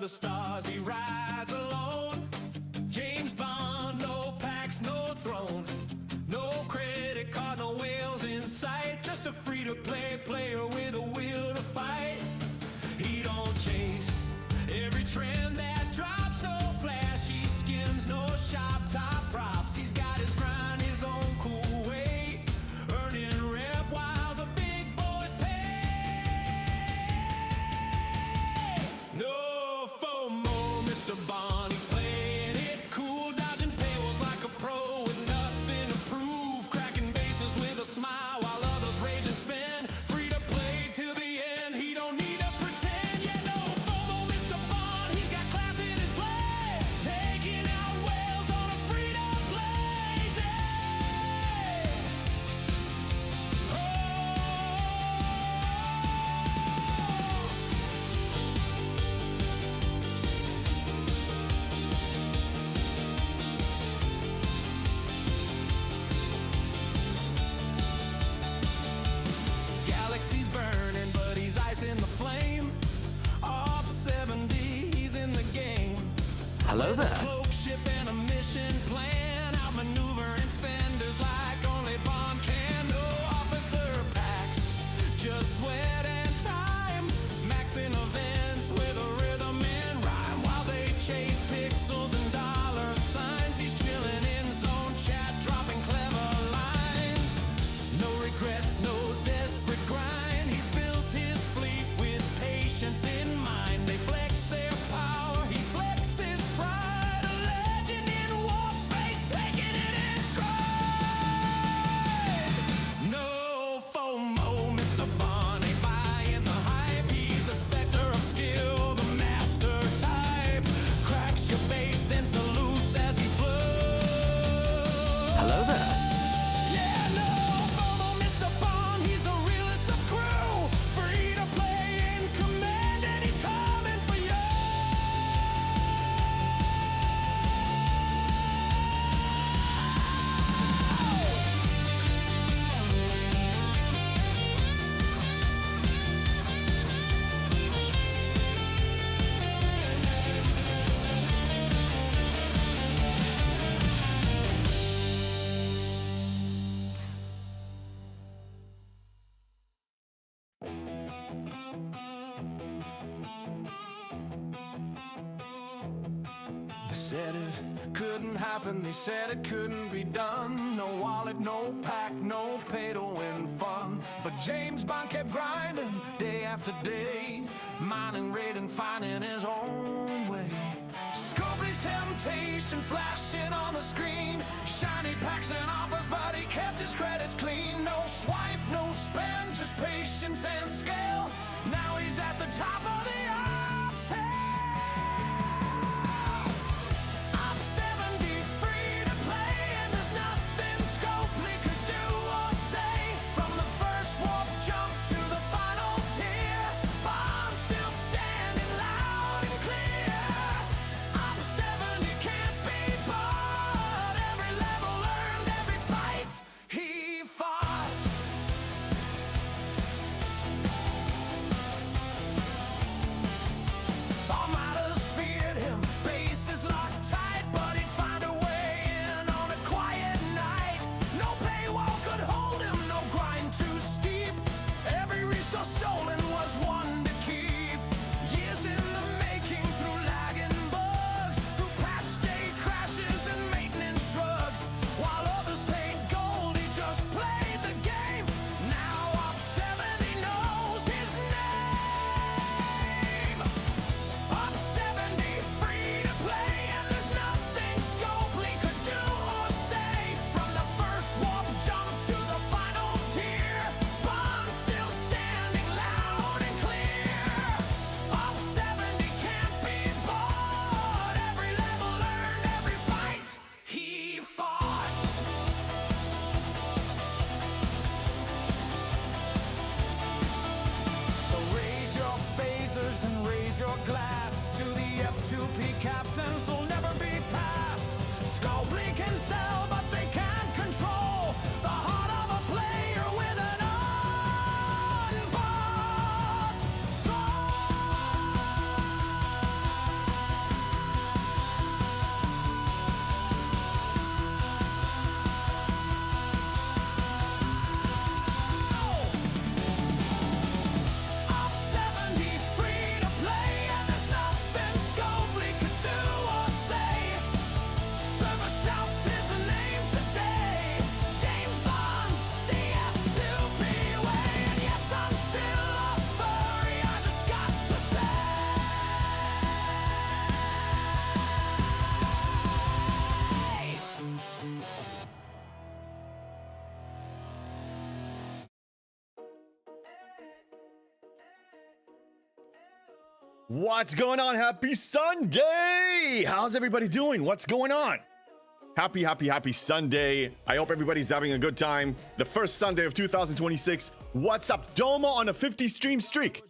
the stars, he rides alone. James Bond, no packs, no throne, no credit card, no whales in sight. Just a free-to-play player with a will to fight. He don't chase every trend that drops, no flashy skins, no shop top props. He's got his grind, his own cool way, earning rep while the big boys pay. No FOMO, Mr. Bond, he's playing it cool, dodging paywalls like a pro with nothing to prove, cracking bases with a smile while others rage and spin. Free to play till the end, he don't need to pretend. Yeah, no FOMO, Mr. Bond, he's got class in his play, taking out whales on a free to play day. Oh. Galaxy's burning, but he's ice in the flame. Up 70, he's in the game. Hello there. Cloak ship and a mission plan, outmaneuvering spenders like only Bond can. No officer packs, just sweat and time, maxing events with a rhythm and rhyme. While they chase pixels and dollar signs, he's chilling in zone chat, dropping clever lines. No regrets, no desperate grind. He's built his fleet with patience in mind. They flex their power, he flexes pride. A legend in warp space, taking it in stride. No FOMO, Mr. Bond, ain't buying the hype. He's the specter of skill, the master type. Cracks your base, then salutes as he flows. Hello there. Yeah, no FOMO, Mr. Bond, he's the realest of crew. Free to play in command, and he's coming for you. They said it couldn't happen, they said it couldn't be done. No wallet, no pack, no pay to win fun. But James Bond kept grinding day after day, mining, raiding, finding his own way. Scopely's temptation flashing on the screen, shiny packs and offers, but he kept his credits clean. No swipe, no spend, just patience and scale. Now he's at the top of the ops hill. I'm 70, free to play, and there's nothing Scopely could do or say. From the first warp jump to the final tier, Bond's still standing loud and clear. I'm 70, can't be bought. Every level earned, every fight he fought. What's going on? Happy Sunday! How's everybody doing? What's going on? Happy Sunday. I hope everybody's having a good time. The first Sunday of 2026. What's up? Domo on a 50 stream streak.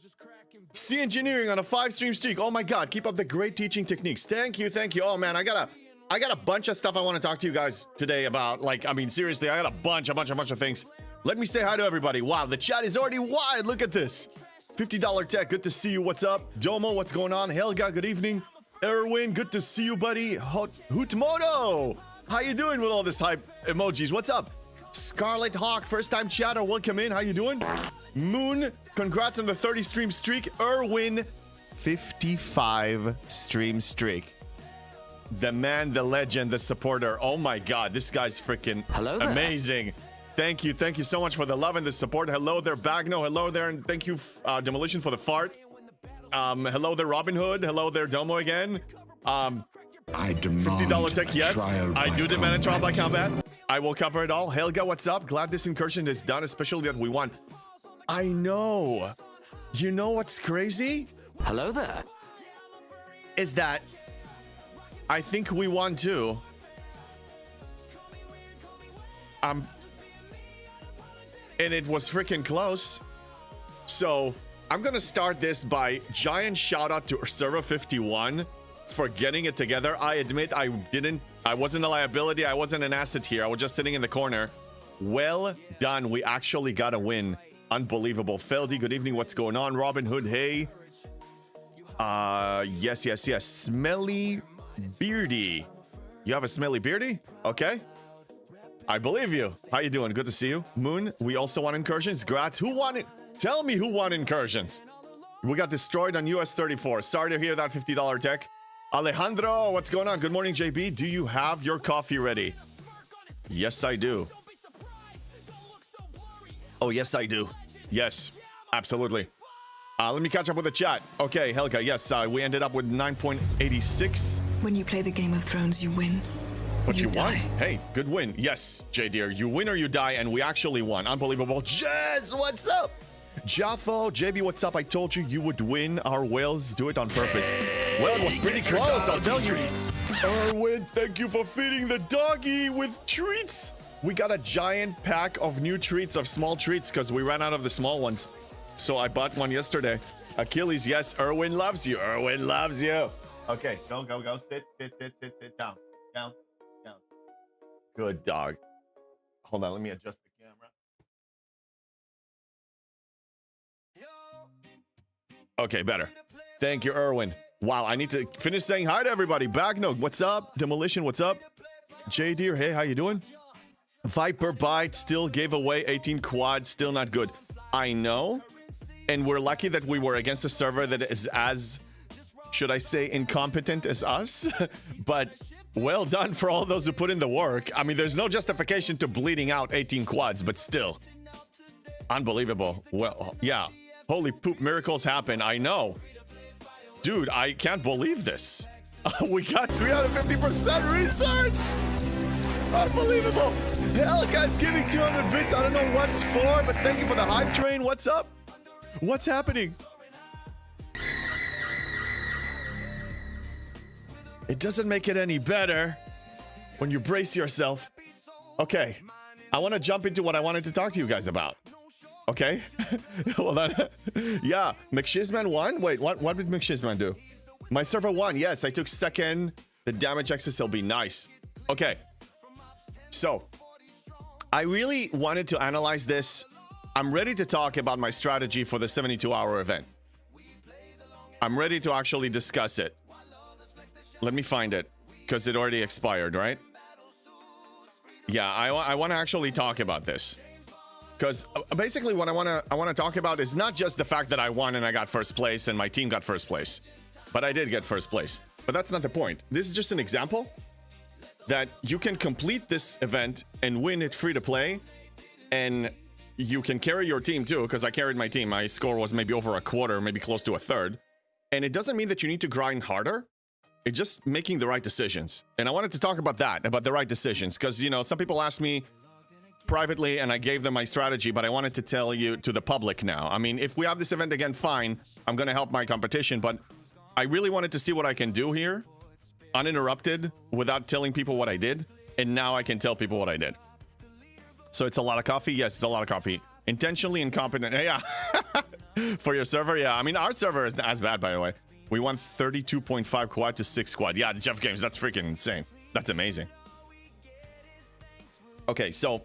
C Engineering on a 5 stream streak. Oh my god, keep up the great teaching techniques. Thank you. Oh man, I got a bunch of stuff I want to talk to you guys today about. Like, I mean, seriously, I got a bunch of things. Let me say hi to everybody. Wow, the chat is already wide. Look at this. $50 Tech, good to see you. What's up? Domo, what's going on? Helga, good evening. Erwin, good to see you, buddy. Hootmoto, how you doing with all this hype emojis? What's up? Scarlet Hawk, first time chatter, welcome in. How you doing? Moon, congrats on the 30 stream streak. Erwin, 55 stream streak. The man, the legend, the supporter. Oh my god, this guy's freaking amazing. Thank you so much for the love and the support. Hello there, Bagno. Hello there, and thank you, Demolition, for the fart. Hello there, Robin Hood. Hello there, Domo again. I demand $50 Tech, yes. I do demand a trial by combat. I will cover it all. Helga, what's up? Glad this incursion is done, especially that we won. I know. You know what's crazy? Hello there. Is that I think we won too. And it was freaking close. So I'm gonna start this by giant shout out to Server 51 for getting it together. I admit I wasn't a liability, I wasn't an asset here, I was just sitting in the corner. Well done, we actually got a win. Unbelievable. Feldy, good evening, what's going on? Robin Hood, hey. Yes. Smelly Beardy. You have a smelly beardy? Okay. I believe you. How you doing? Good to see you. Moon, we also won incursions. Grats. Who won it? Tell me who won incursions. We got destroyed on US 34. Sorry to hear that. $50 Tech. Alejandro, what's going on? Good morning, JB. Do you have your coffee ready? Yes, I do. Oh, yes, I do. Yes, absolutely. Let me catch up with the chat. Okay, Helga, yes, we ended up with 9.86. When you play the Game of Thrones, you win. But you die. won. Hey, good win. Yes, J dear, you win or you die, and we actually won. Unbelievable. Jess, what's up? Jaffo, JB, what's up? I told you you would win. Our whales do it on purpose. Well, it was pretty close, I'll tell you. Erwin, thank you for feeding the doggy with treats. We got a giant pack of new treats, of small treats, because we ran out of the small ones. So I bought one yesterday. Achilles, yes, Erwin loves you. Erwin loves you. Okay, go. Sit down. Down. Good dog. Hold on, let me adjust the camera. Okay, better. Thank you, Erwin. Wow, I need to finish saying hi to everybody. Bagno, what's up? Demolition, what's up? J Deer, hey, how you doing? Viper Bite still gave away 18 quads, still not good. I know. And we're lucky that we were against a server that is as, should I say, incompetent as us. But well done for all those who put in the work. I mean, there's no justification to bleeding out 18 quads, but still. Unbelievable. Well, yeah. Holy poop, miracles happen. I know. Dude, I can't believe this. We got 350% research. Unbelievable. Hell, guys, giving 200 bits. I don't know what's for, but thank you for the hype train. What's up? What's happening? It doesn't make it any better when you brace yourself. Okay, I want to jump into what I wanted to talk to you guys about. Okay? Hold on. Yeah, McShizman won? Wait, what did McShizman do? My server won. Yes, I took second. The damage excess will be nice. Okay. So, I really wanted to analyze this. I'm ready to talk about my strategy for the 72-hour event. I'm ready to actually discuss it. Let me find it, because it already expired, right? Yeah, I want to actually talk about this. Because basically what I want to talk about is not just the fact that I won and I got first place and my team got first place. But I did get first place. But that's not the point. This is just an example that you can complete this event and win it free to play. And you can carry your team too, because I carried my team. My score was maybe over a quarter, maybe close to a third. And it doesn't mean that you need to grind harder. It's just making the right decisions. And I wanted to talk about that, about the right decisions. Because, you know, some people asked me privately and I gave them my strategy, but I wanted to tell you to the public now. I mean, if we have this event again, fine. I'm going to help my competition. But I really wanted to see what I can do here, uninterrupted, without telling people what I did. And now I can tell people what I did. So it's a lot of coffee. Yes, it's a lot of coffee. Intentionally incompetent. Yeah. For your server. Yeah. I mean, our server is not as bad, by the way. We won 32.5 quad to 6 quad. Yeah, Jeff Games. That's freaking insane. That's amazing. Okay, so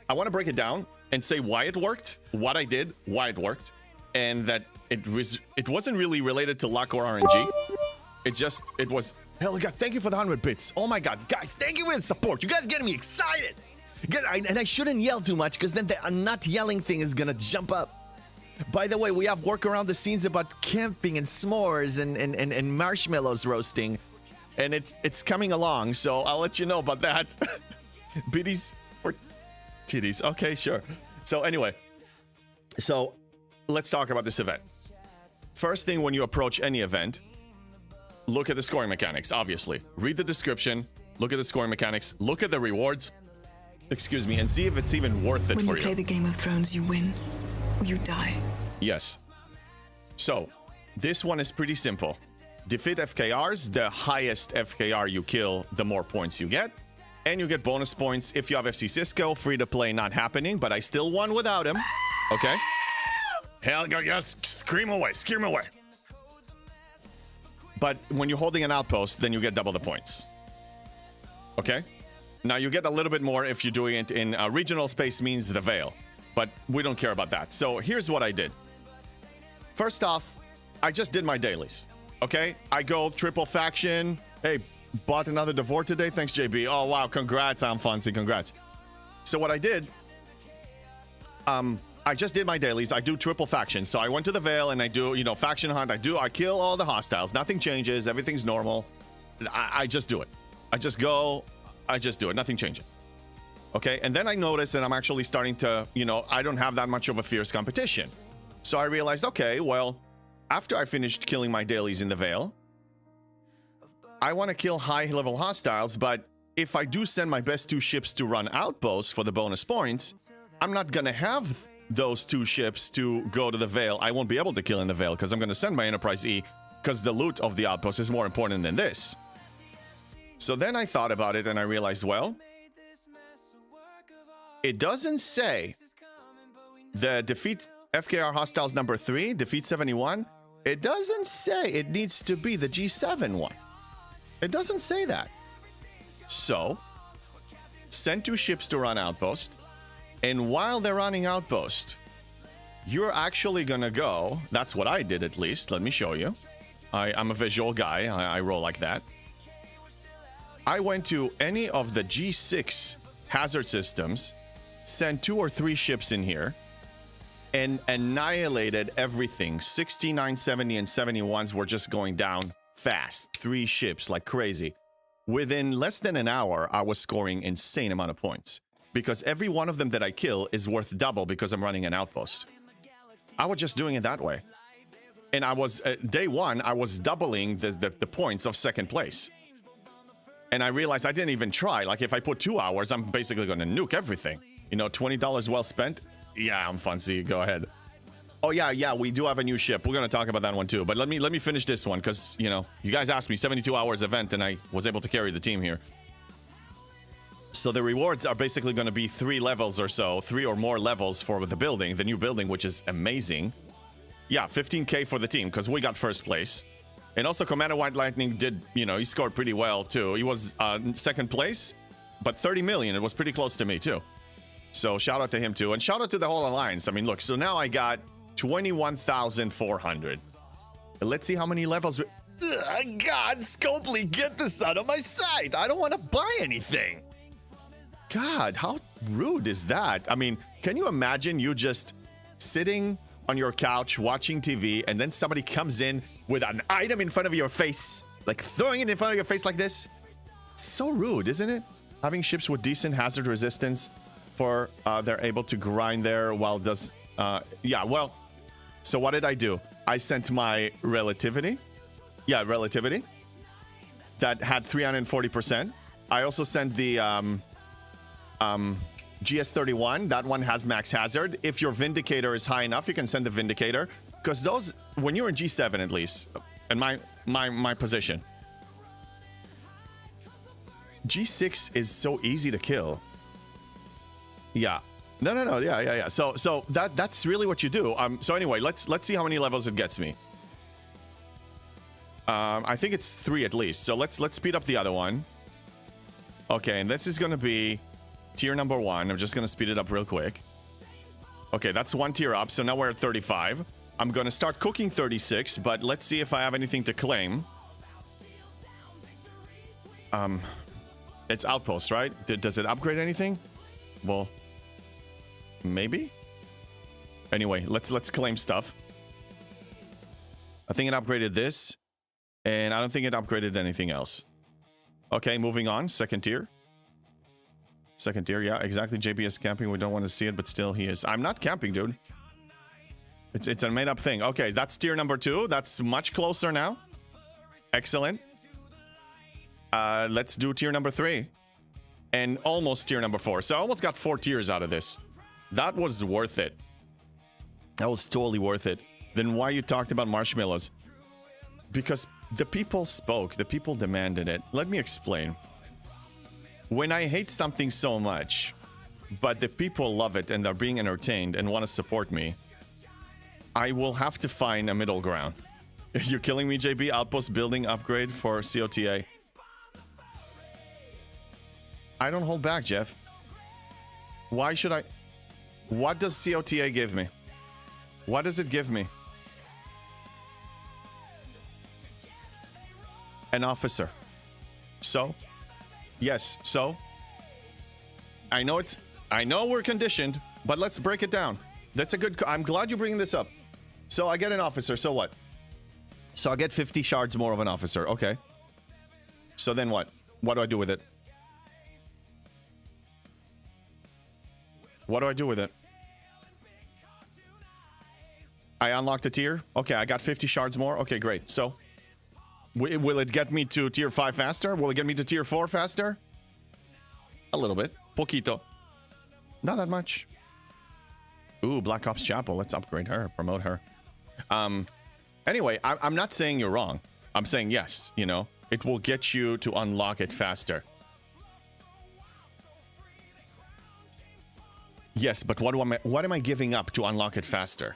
I want to break it down and say why it worked, what I did, why it worked, and that it wasn't really related to luck or RNG. It was. Hell, God, thank you for the 100 bits. Oh my God, guys, thank you for the support. You guys getting me excited. And I shouldn't yell too much because then the not yelling thing is gonna jump up. By the way, we have work around the scenes about camping and s'mores and marshmallows roasting, and it's coming along. So I'll let you know about that. Biddies or titties? Okay, sure. So anyway, so let's talk about this event. First thing, when you approach any event, look at the scoring mechanics. Obviously, read the description. Look at the scoring mechanics. Look at the rewards. Excuse me, and see if it's even worth it for you. When you play the Game of Thrones, you win or you die. Yes. So, this one is pretty simple. Defeat FKRs. The highest FKR you kill, the more points you get. And you get bonus points if you have FC Cisco. Free to play, not happening, but I still won without him. Okay? Hell, yes, scream away, scream away. But when you're holding an outpost, then you get double the points. Okay? Now, you get a little bit more if you're doing it in regional space means the Veil. But we don't care about that. So here's what I did. First off, I just did my dailies. Okay? I go triple faction. Hey, bought another Devore today. Thanks, JB. Oh, wow. Congrats, Amfonsi. Congrats. So what I did, I just did my dailies. I do triple faction. So I went to the Veil and I do, faction hunt. I kill all the hostiles. Nothing changes. Everything's normal. I just do it. I just go. I just do it. Nothing changes. Okay. And then I noticed that I'm actually starting to, I don't have that much of a fierce competition. So I realized, okay, well, after I finished killing my dailies in the Veil, I want to kill high level hostiles. But if I do send my best 2 ships to run outposts for the bonus points, I'm not going to have those 2 ships to go to the Veil. I won't be able to kill in the Veil because I'm going to send my Enterprise E because the loot of the outpost is more important than this. So then I thought about it and I realized, well, it doesn't say the defeat FKR hostiles number 3, defeat 71. It doesn't say it needs to be the G7 one. It doesn't say that. So send 2 ships to run outpost. And while they're running outpost, you're actually gonna go. That's what I did, at least. Let me show you. I'm a visual guy. I roll like that. I went to any of the G6 hazard systems, sent 2 or 3 ships in here, and annihilated everything. 69, 70, and 71s were just going down fast. 3 ships like crazy. Within less than an hour, I was scoring insane amount of points. Because every one of them that I kill is worth double because I'm running an outpost. I was just doing it that way. And I was, day 1, I was doubling the points of second place. And I realized I didn't even try. Like, if I put 2 hours, I'm basically going to nuke everything. $20 well spent. Yeah, I'm fancy. Go ahead. Oh, yeah, we do have a new ship. We're going to talk about that one, too. But let me finish this one because, you guys asked me 72 hours event, and I was able to carry the team here. So the rewards are basically going to be 3 levels or so, 3 or more levels for the building, the new building, which is amazing. Yeah, 15K for the team because we got first place. And also Commander White Lightning did, he scored pretty well too. He was second place, but 30 million. It was pretty close to me too. So shout out to him too. And shout out to the whole alliance. I mean, look, so now I got 21,400. Let's see how many levels. Ugh, God, Scopely, get this out of my sight. I don't want to buy anything. God, how rude is that? I mean, can you imagine you just sitting on your couch watching TV and then somebody comes in with an item in front of your face, like throwing it in front of your face like this? So rude, isn't it? Having ships with decent hazard resistance for they're able to grind there while does well, so what did I do? I sent my relativity that had 340%. I also sent the GS31. That one has max hazard. If your Vindicator is high enough, you can send the Vindicator. Because those, when you're in G7 at least, And my position. G6 is so easy to kill. Yeah. No. Yeah. So that's really what you do. So anyway, let's see how many levels it gets me. I think it's 3 at least. So let's speed up the other one. Okay, and this is gonna be tier number 1. I'm just gonna speed it up real quick. Okay, that's 1 tier up. So now we're at 35. I'm gonna start cooking 36, but let's see if I have anything to claim. It's outpost, right? Does it upgrade anything? Well, maybe. Anyway, let's claim stuff. I think it upgraded this, and I don't think it upgraded anything else. Okay, moving on. Second tier. Second tier, yeah, exactly. JB is camping. We don't want to see it, but still he is. I'm not camping, dude. It's a made-up thing. Okay, that's tier number 2. That's much closer now. Excellent. Let's do tier number 3. And almost tier number 4. So I almost got 4 tiers out of this. That was worth it. That was totally worth it. Then why you talked about marshmallows? Because the people spoke. The people demanded it. Let me explain. When I hate something so much, but the people love it and are being entertained and want to support me, I will have to find a middle ground. You're killing me, JB. Outpost building upgrade for COTA. I don't hold back, Jeff. Why should I? What does COTA give me? What does it give me? An officer. So? Yes, so? I know we're conditioned, but let's break it down. That's a good... I'm glad you're bringing this up. So I get an officer, so what? So I get 50 shards more of an officer. Okay. So then what? What do I do with it? What do I do with it? I unlocked a tier. Okay, I got 50 shards more. Okay, great. So, will it get me to tier 5 faster? Will it get me to tier 4 faster? A little bit. Poquito. Not that much. Ooh, Black Ops Chapel. Let's upgrade her. Promote her. Anyway, I'm not saying you're wrong. I'm saying yes, you know. It will get you to unlock it faster. Yes, but what am I giving up to unlock it faster?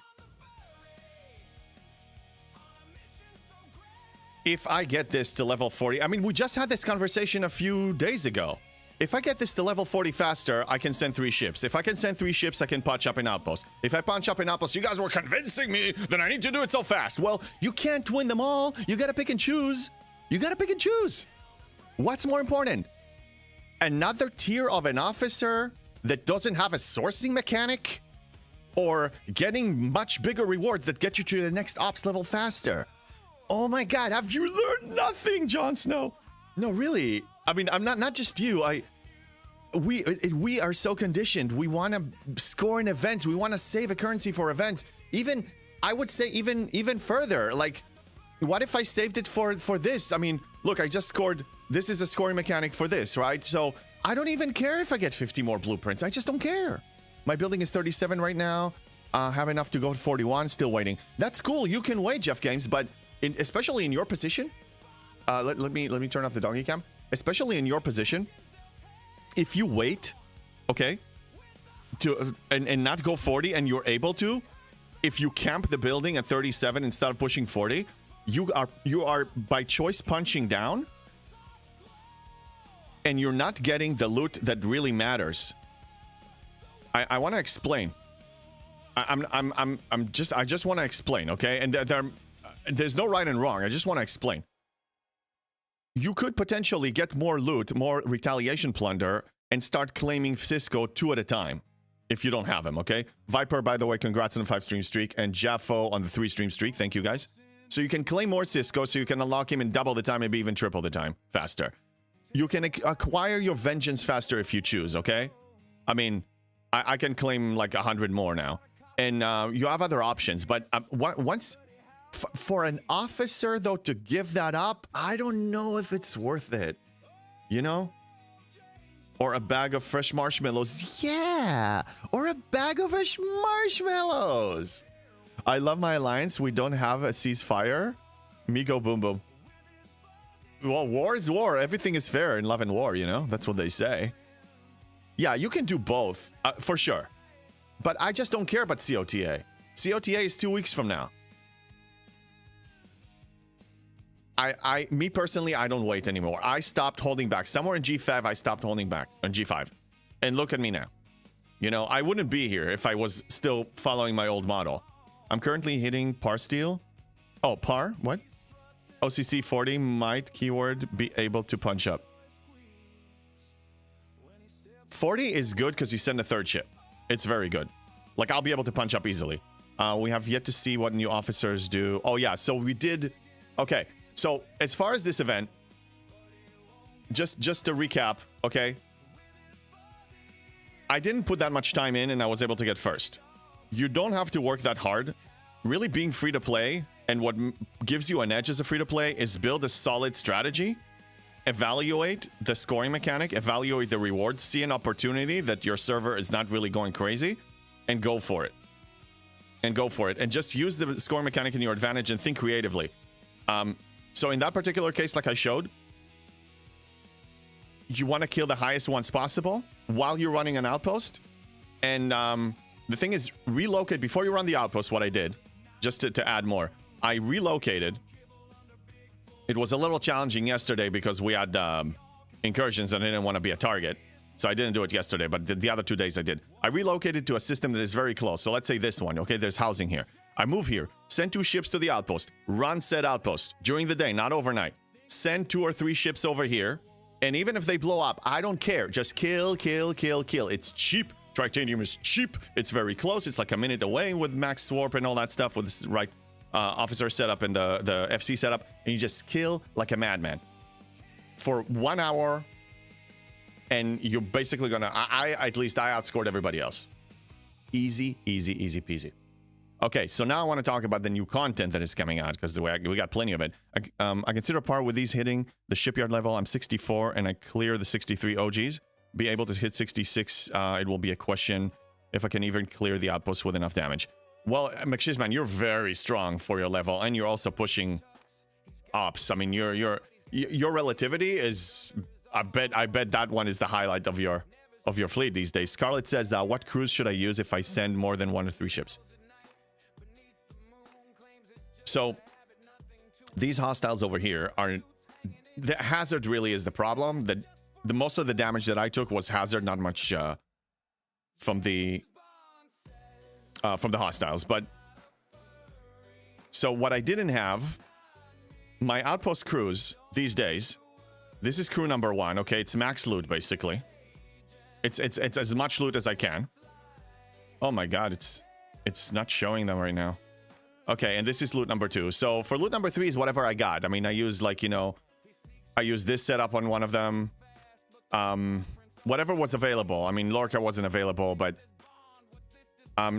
If I get this to level 40, I mean, we just had this conversation a few days ago. If I get this to level 40 faster, I can send 3 ships. If I can send 3 ships, I can punch up an outpost. If I punch up an outpost, you guys were convincing me that I need to do it so fast. Well, you can't win them all. You gotta pick and choose. You gotta pick and choose. What's more important? Another tier of an officer that doesn't have a sourcing mechanic? Or getting much bigger rewards that get you to the next ops level faster? Oh my god, have you learned nothing, Jon Snow? No, really. I mean, I'm not just you. We are so conditioned. We want to score in events. We want to save a currency for events. Even, I would say even further. Like, what if I saved it for this? I mean, look, I just scored. This is a scoring mechanic for this, right? So I don't even care if I get 50 more blueprints. I just don't care. My building is 37 right now. Have enough to go to 41. Still waiting. That's cool. You can wait, Jeff Games, but especially in your position. Let me turn off the doggy cam. Especially in your position, if you wait, okay, to and not go 40, and you're able to, if you camp the building at 37 instead of pushing 40, you are by choice punching down, and you're not getting the loot that really matters. I want to explain. I just want to explain, okay? And there's no right and wrong. I just want to explain. You could potentially get more loot, more retaliation plunder, and start claiming Cisco 2 at a time if you don't have them, okay? Viper, by the way, congrats on the 5-stream streak, and Jaffo on the 3-stream streak. Thank you, guys. So you can claim more Cisco, so you can unlock him in double the time, maybe even triple the time faster. You can acquire your vengeance faster if you choose, okay? I mean, I can claim like 100 more now. And you have other options, but once... For an officer, though, to give that up, I don't know if it's worth it. You know? Or a bag of fresh marshmallows. Yeah! Or a bag of fresh marshmallows! I love my alliance. We don't have a ceasefire. Migo boom boom. Well, war is war. Everything is fair in love and war, you know? That's what they say. Yeah, you can do both, for sure. But I just don't care about COTA. COTA is 2 weeks from now. Me personally, I don't wait anymore. I stopped holding back. Somewhere in G5, I stopped holding back on G5. And look at me now. You know, I wouldn't be here if I was still following my old model. I'm currently hitting par steal. Oh, par? What? OCC 40 might keyword be able to punch up. 40 is good because you send a third ship. It's very good. Like, I'll be able to punch up easily. We have yet to see what new officers do. Oh, yeah. So we did... Okay. So as far as this event, just to recap, okay? I didn't put that much time in and I was able to get first. You don't have to work that hard. Really being free to play, and what gives you an edge as a free to play is build a solid strategy, evaluate the scoring mechanic, evaluate the rewards, see an opportunity that your server is not really going crazy, and go for it. And just use the scoring mechanic in your advantage and think creatively. So in that particular case, like I showed, you want to kill the highest ones possible while you're running an outpost. And the thing is, relocate before you run the outpost. What I did, just to add more, I relocated. It was a little challenging yesterday because we had incursions and I didn't want to be a target. So I didn't do it yesterday, but the other 2 days I did. I relocated to a system that is very close. So let's say this one. Okay, there's housing here. I move here, send 2 ships to the outpost, run said outpost during the day, not overnight. Send 2 or 3 ships over here. And even if they blow up, I don't care. Just kill, kill, kill, kill. It's cheap. Tritanium is cheap. It's very close. It's like a minute away with max warp and all that stuff with this right officer setup and the FC setup. And you just kill like a madman for 1 hour. And you're basically gonna, at least I outscored everybody else. Easy, easy, easy peasy. Okay, so now I want to talk about the new content that is coming out, because we got plenty of it. I consider par with these hitting the shipyard level. I'm 64 and I clear the 63 OGs. Be able to hit 66. It will be a question if I can even clear the outpost with enough damage. Well, McShizman, you're very strong for your level, and you're also pushing ops. I mean, your relativity is. I bet that one is the highlight of your fleet these days. Scarlett says, "What crews should I use if I send more than 1 or 3 ships?" So these hostiles over here are the hazard. Really is the problem. That the most of the damage that I took was hazard, not much from the hostiles. But so what I didn't have, my outpost crews these days. This is crew number 1. Okay, it's max loot basically. It's as much loot as I can. Oh my god, it's not showing them right now. Okay, and this is loot number 2. So for loot number 3 is whatever I got. I mean, I use like, you know, I use this setup on one of them. Whatever was available. I mean, Lorca wasn't available, but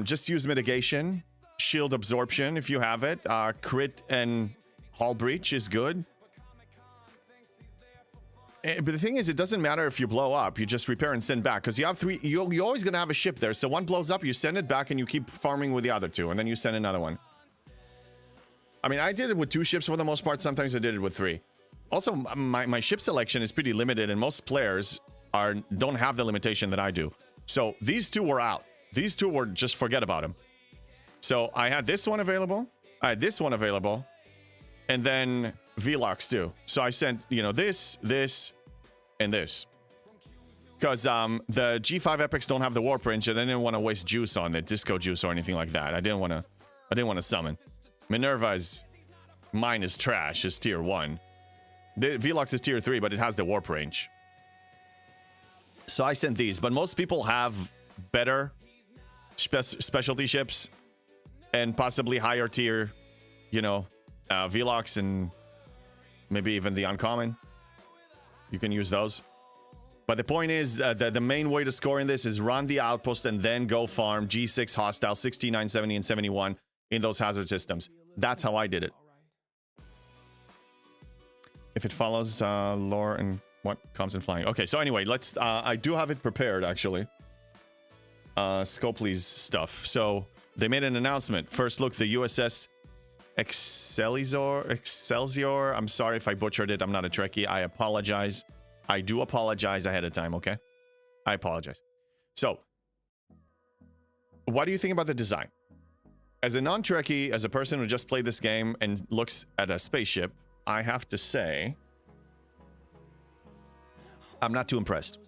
just use mitigation, shield absorption if you have it. Crit and hull breach is good. But the thing is, it doesn't matter if you blow up. You just repair and send back, because you have 3. You're always gonna have a ship there. So one blows up, you send it back, and you keep farming with the other 2, and then you send another one. I mean, I did it with 2 ships for the most part. Sometimes I did it with 3. Also, my ship selection is pretty limited, and most players don't have the limitation that I do. So these 2 were out. These 2 were just forget about them. So I had this one available. I had this one available, and then Velox too. So I sent, you know, this, and this. Because the G5 epics don't have the warp range, and I didn't want to waste juice on it, disco juice or anything like that. I didn't want to summon. Minerva is mine is trash. Is tier 1. The Velox is tier 3, but it has the warp range. So I sent these, but most people have better specialty ships and possibly higher tier, you know, Velox and maybe even the uncommon. You can use those. But the point is that the main way to score in this is run the outpost and then go farm G6 hostile 69, 70, and 71 in those hazard systems. That's how I did it. If it follows lore and what comes in flying. Okay, so anyway, let's... I do have it prepared, actually. Scopely's stuff. So they made an announcement. First look, the USS Excelsior. I'm sorry if I butchered it. I'm not a Trekkie. I apologize. I do apologize ahead of time, okay? I apologize. So, what do you think about the design? As a non-Trekkie, as a person who just played this game and looks at a spaceship, I have to say, I'm not too impressed.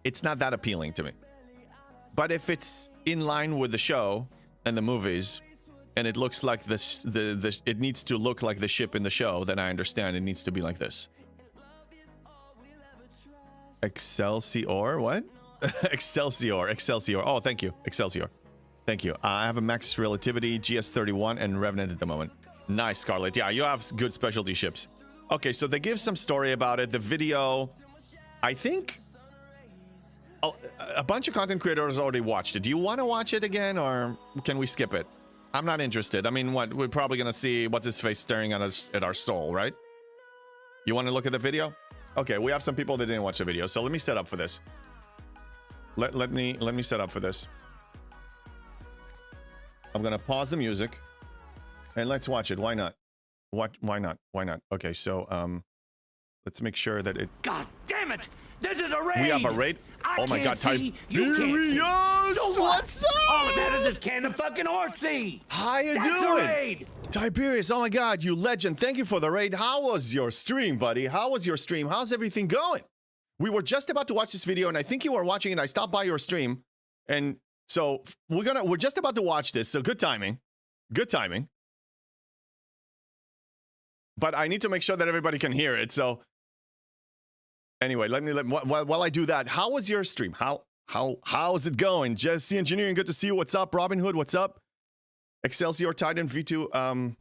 It's not that appealing to me. But if it's in line with the show and the movies, and it looks like this, it needs to look like the ship in the show, then I understand it needs to be like this. Excelsior, what? Excelsior. Oh, thank you, Excelsior. Thank you. I have a max relativity, GS31, and Revenant at the moment. Nice, Scarlet. Yeah, you have good specialty ships. Okay, so they give some story about it. The video, I think a bunch of content creators already watched it. Do you want to watch it again, or can we skip it? I'm not interested. I mean, what? We're probably going to see what's his face staring at us at our soul, right? You want to look at the video? Okay, we have some people that didn't watch the video, so let me set up for this. Let me set up for this. I'm gonna pause the music and let's watch it. Why not? Why not? Okay, so let's make sure that it. God damn it! This is a raid. We have a raid. Oh my God, Tiberius! Tiberius! What's up? All that matters is can the fucking horse see? How you That's doing? a raid. Tiberius, oh my God, you legend. Thank you for the raid. How was your stream, buddy? How was your stream? How's everything going? We were just about to watch this video, and I think you were watching it. I stopped by your stream, and so we're just about to watch this. So good timing. Good timing. But I need to make sure that everybody can hear it. So anyway, while I do that, how was your stream? How's it going? Jesse Engineering, good to see you. What's up? Robin Hood, what's up? Excelsior Titan V2.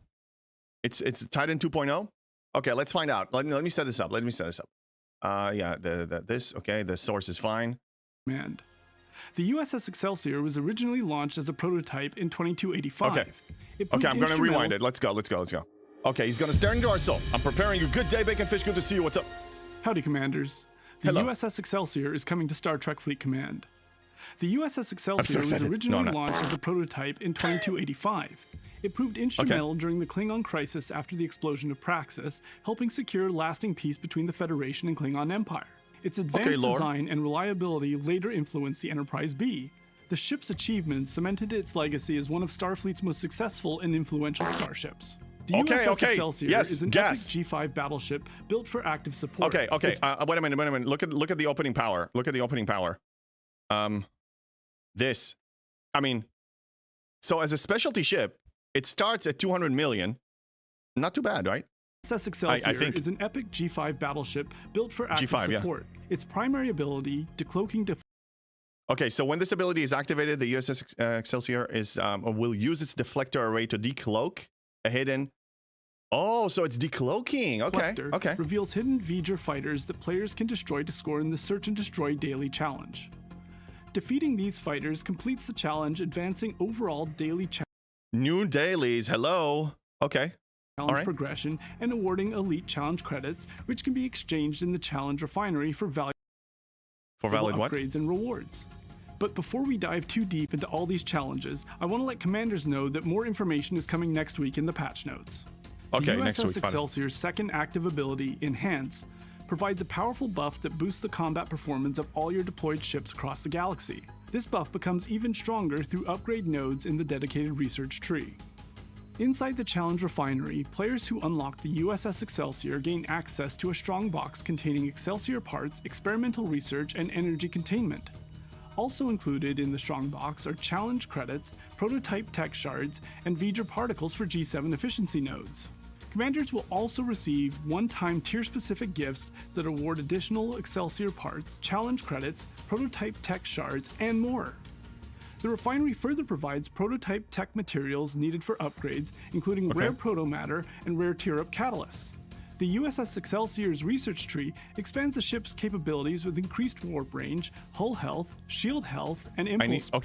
It's Titan 2.0. Okay, let's find out. Let me set this up. Yeah, this, okay, the source is fine. Command. The USS Excelsior was originally launched as a prototype in 2285. Okay, I'm going to rewind it. Let's go. Okay, he's going to stare into our soul. I'm preparing you. Good day, Bacon Fish. Good to see you. What's up? Howdy, Commanders. The Hello. USS Excelsior is coming to Star Trek Fleet Command. The USS Excelsior was excited. originally No, I'm not. launched as a prototype in 2285. It proved instrumental during the Klingon crisis after the explosion of Praxis, helping secure lasting peace between the Federation and Klingon Empire. Its advanced Lore. design and reliability later influenced the Enterprise B. The ship's achievements cemented its legacy as one of Starfleet's most successful and influential starships. The USS Excelsior is an epic G5 battleship built for active support. Okay. Wait a minute. Look at the opening power. So as a specialty ship, it starts at 200 million. Not too bad, right? USS Excelsior I think is an epic G5 battleship built for active support. Its primary ability, decloaking. Okay, so when this ability is activated, the USS Excelsior will use its deflector array to decloak a hidden. Oh, so it's decloaking. Okay. Reveals hidden V'ger fighters that players can destroy to score in the Search and Destroy daily challenge. Defeating these fighters completes the challenge, advancing overall daily New dailies. Hello. Okay. challenge progression and awarding elite challenge credits, which can be exchanged in the challenge refinery for valid upgrades and rewards. But before we dive too deep into all these challenges, I want to let commanders know that more information is coming next week in the patch notes. Okay, the next week. USS Excelsior's second active ability, Enhance, provides a powerful buff that boosts the combat performance of all your deployed ships across the galaxy. This buff becomes even stronger through upgrade nodes in the dedicated research tree. Inside the challenge refinery, players who unlock the USS Excelsior gain access to a strong box containing Excelsior parts, experimental research, and energy containment. Also included in the strong box are challenge credits, prototype tech shards, and V'ger particles for G7 efficiency nodes. Commanders will also receive one-time tier-specific gifts that award additional Excelsior parts, challenge credits, prototype tech shards, and more. The refinery further provides prototype tech materials needed for upgrades, including rare protomatter and rare tier-up catalysts. The USS Excelsior's research tree expands the ship's capabilities with increased warp range, hull health, shield health, and impulse speed.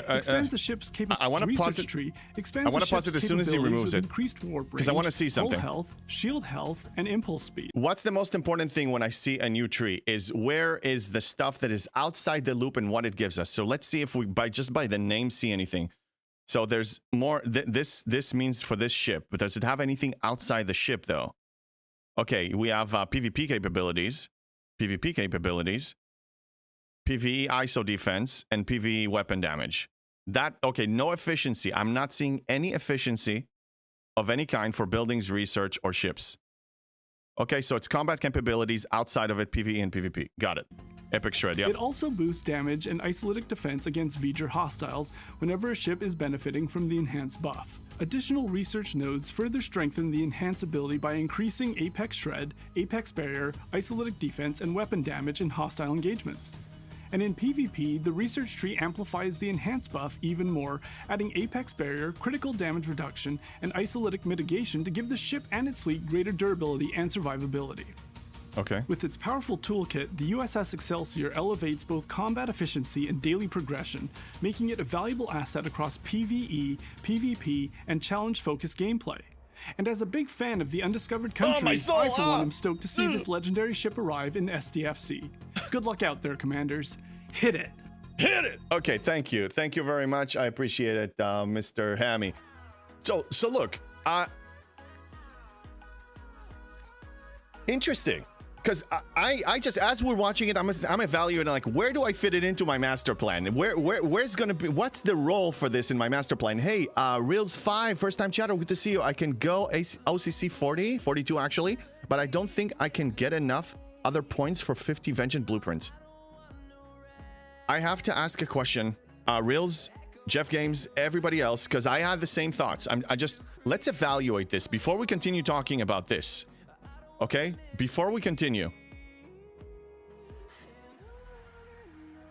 Expands the ship's research tree. Expands I want to pause it as soon as he removes it, increased warp range, because I want to see something. Hull health, shield health, and impulse speed. What's the most important thing when I see a new tree is where is the stuff that is outside the loop and what it gives us. So let's see if we just by the name see anything. So there's more. This means for this ship, but does it have anything outside the ship though? Okay, we have PvP capabilities, PvP capabilities, PvE ISO defense, and PvE weapon damage. Okay, no efficiency. I'm not seeing any efficiency of any kind for buildings, research, or ships. Okay, so it's combat capabilities outside of it, PvE and PvP. Got it. Epic Shred, yep. It also boosts damage and isolytic defense against V'ger hostiles whenever a ship is benefiting from the enhanced buff. Additional research nodes further strengthen the enhanced ability by increasing Apex Shred, Apex Barrier, isolytic defense, and weapon damage in hostile engagements. And in PvP, the research tree amplifies the enhanced buff even more, adding Apex Barrier, critical damage reduction, and isolytic mitigation to give the ship and its fleet greater durability and survivability. Okay. With its powerful toolkit, the USS Excelsior elevates both combat efficiency and daily progression, making it a valuable asset across PvE, PvP, and challenge-focused gameplay. And as a big fan of the undiscovered countries, I for one am stoked to see this legendary ship arrive in STFC. Good luck out there, commanders. Hit it. Hit it! Okay, thank you. Thank you very much. I appreciate it, Mr. Hammy. So look, interesting. Because I just, as we're watching it, I'm evaluating, like, where do I fit it into my master plan? Where's gonna be, what's the role for this in my master plan? Hey, Reels5, first time chatter, good to see you. I can go OCC 40, 42 actually, but I don't think I can get enough other points for 50 Vengeance blueprints. I have to ask a question. Reels, Jeff Games, everybody else, because I had the same thoughts. Let's evaluate this before we continue talking about this. Okay, before we continue,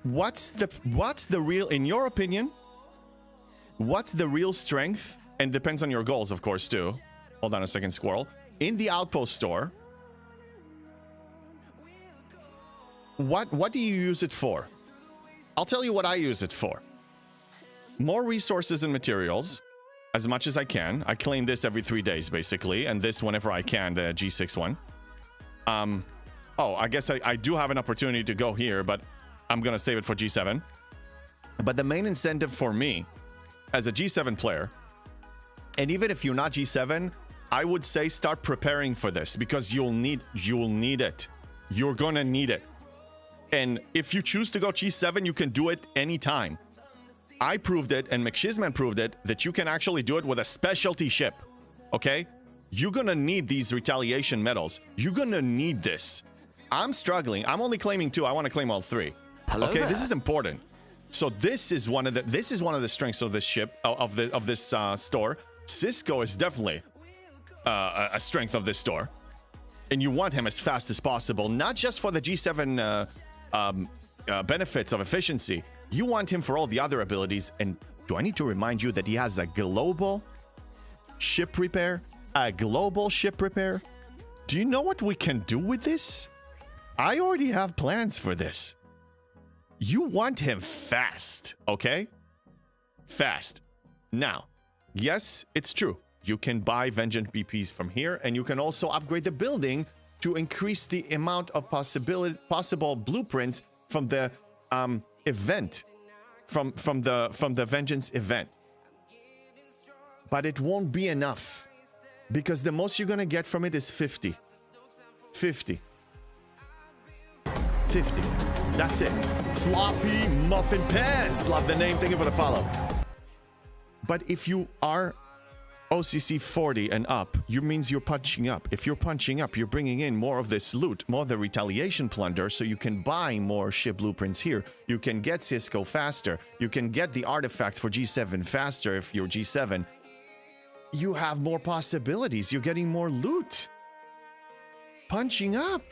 what's the real, in your opinion, what's the real strength, and depends on your goals, of course, too. Hold on a second, Squirrel. In the Outpost store, what do you use it for? I'll tell you what I use it for. More resources and materials. As much as I can. I claim this every 3 days, basically, and this whenever I can, the G6 one. Oh, I guess I do have an opportunity to go here, but I'm gonna save it for G7. But the main incentive for me, as a G7 player, and even if you're not G7, I would say start preparing for this, because you'll need it. You're gonna need it. And if you choose to go G7, you can do it anytime. I proved it, and McShizman proved it, that you can actually do it with a specialty ship, okay? You're gonna need these retaliation medals. You're gonna need this. I'm struggling. I'm only claiming 2. I want to claim all 3. Hello okay, there. this is important. So this is one of the strengths of this ship, of this store. Cisco is definitely a strength of this store, and you want him as fast as possible, not just for the G7 benefits of efficiency. You want him for all the other abilities. And do I need to remind you that he has a global ship repair? A global ship repair? Do you know what we can do with this? I already have plans for this. You want him fast, okay? Fast. Now, yes, it's true. You can buy Vengeance BPs from here, and you can also upgrade the building to increase the amount of possible blueprints from the event, from the Vengeance event. But it won't be enough, because the most you're gonna get from it is 50. 50. That's it. Floppy Muffin Pants. Love the name. Thank you for the follow. But if you are OCC 40 and up, you means you're punching up. If you're punching up, you're bringing in more of this loot, more of the retaliation plunder, so you can buy more ship blueprints here. You can get Cisco faster. You can get the artifacts for G7 faster if you're G7. You have more possibilities. You're getting more loot. Punching up.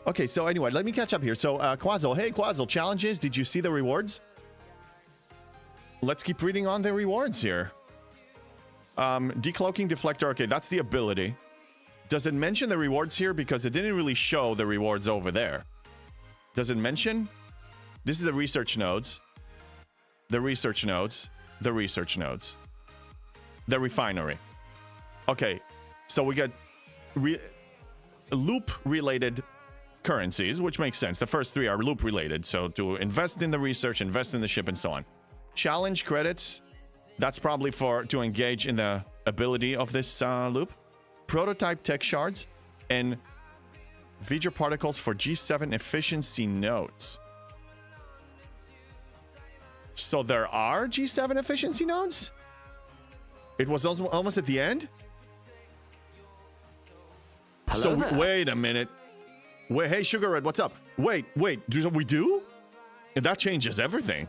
Okay, so anyway, let me catch up here. So, Quazzle. Hey, Quazzle, challenges. Did you see the rewards? Let's keep reading on the rewards here. Decloaking Deflector. Okay, that's the ability. Does it mention the rewards here? Because it didn't really show the rewards over there. Does it mention? This is the research nodes. The research nodes. The research nodes. The refinery. Okay, so we get loop-related currencies, which makes sense. The first 3 are loop-related, so to invest in the research, invest in the ship, and so on. challenge credits. That's probably to engage in the ability of this loop. Prototype tech shards and feature particles for G7 efficiency nodes. So there are G7 efficiency nodes? It was also almost at the end? Hello there. Wait a minute. Wait, hey, Sugar Red, what's up? Wait, we do? That changes everything.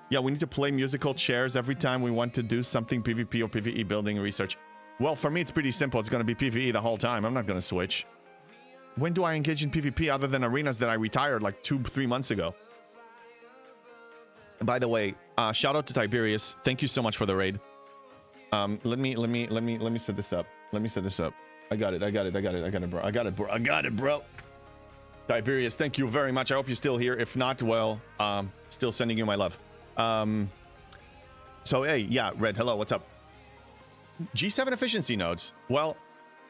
Yeah, we need to play musical chairs every time we want to do something PvP or PvE building research. Well, for me, it's pretty simple. It's going to be PvE the whole time. I'm not going to switch. When do I engage in PvP other than arenas that I retired like 2-3 months ago? By the way, shout out to Tiberius. Thank you so much for the raid. Let me set this up. I got it, bro. Tiberius, thank you very much. I hope you're still here. If not, well, still sending you my love. So hey, yeah, Red, hello, what's up? G7 efficiency nodes. Well,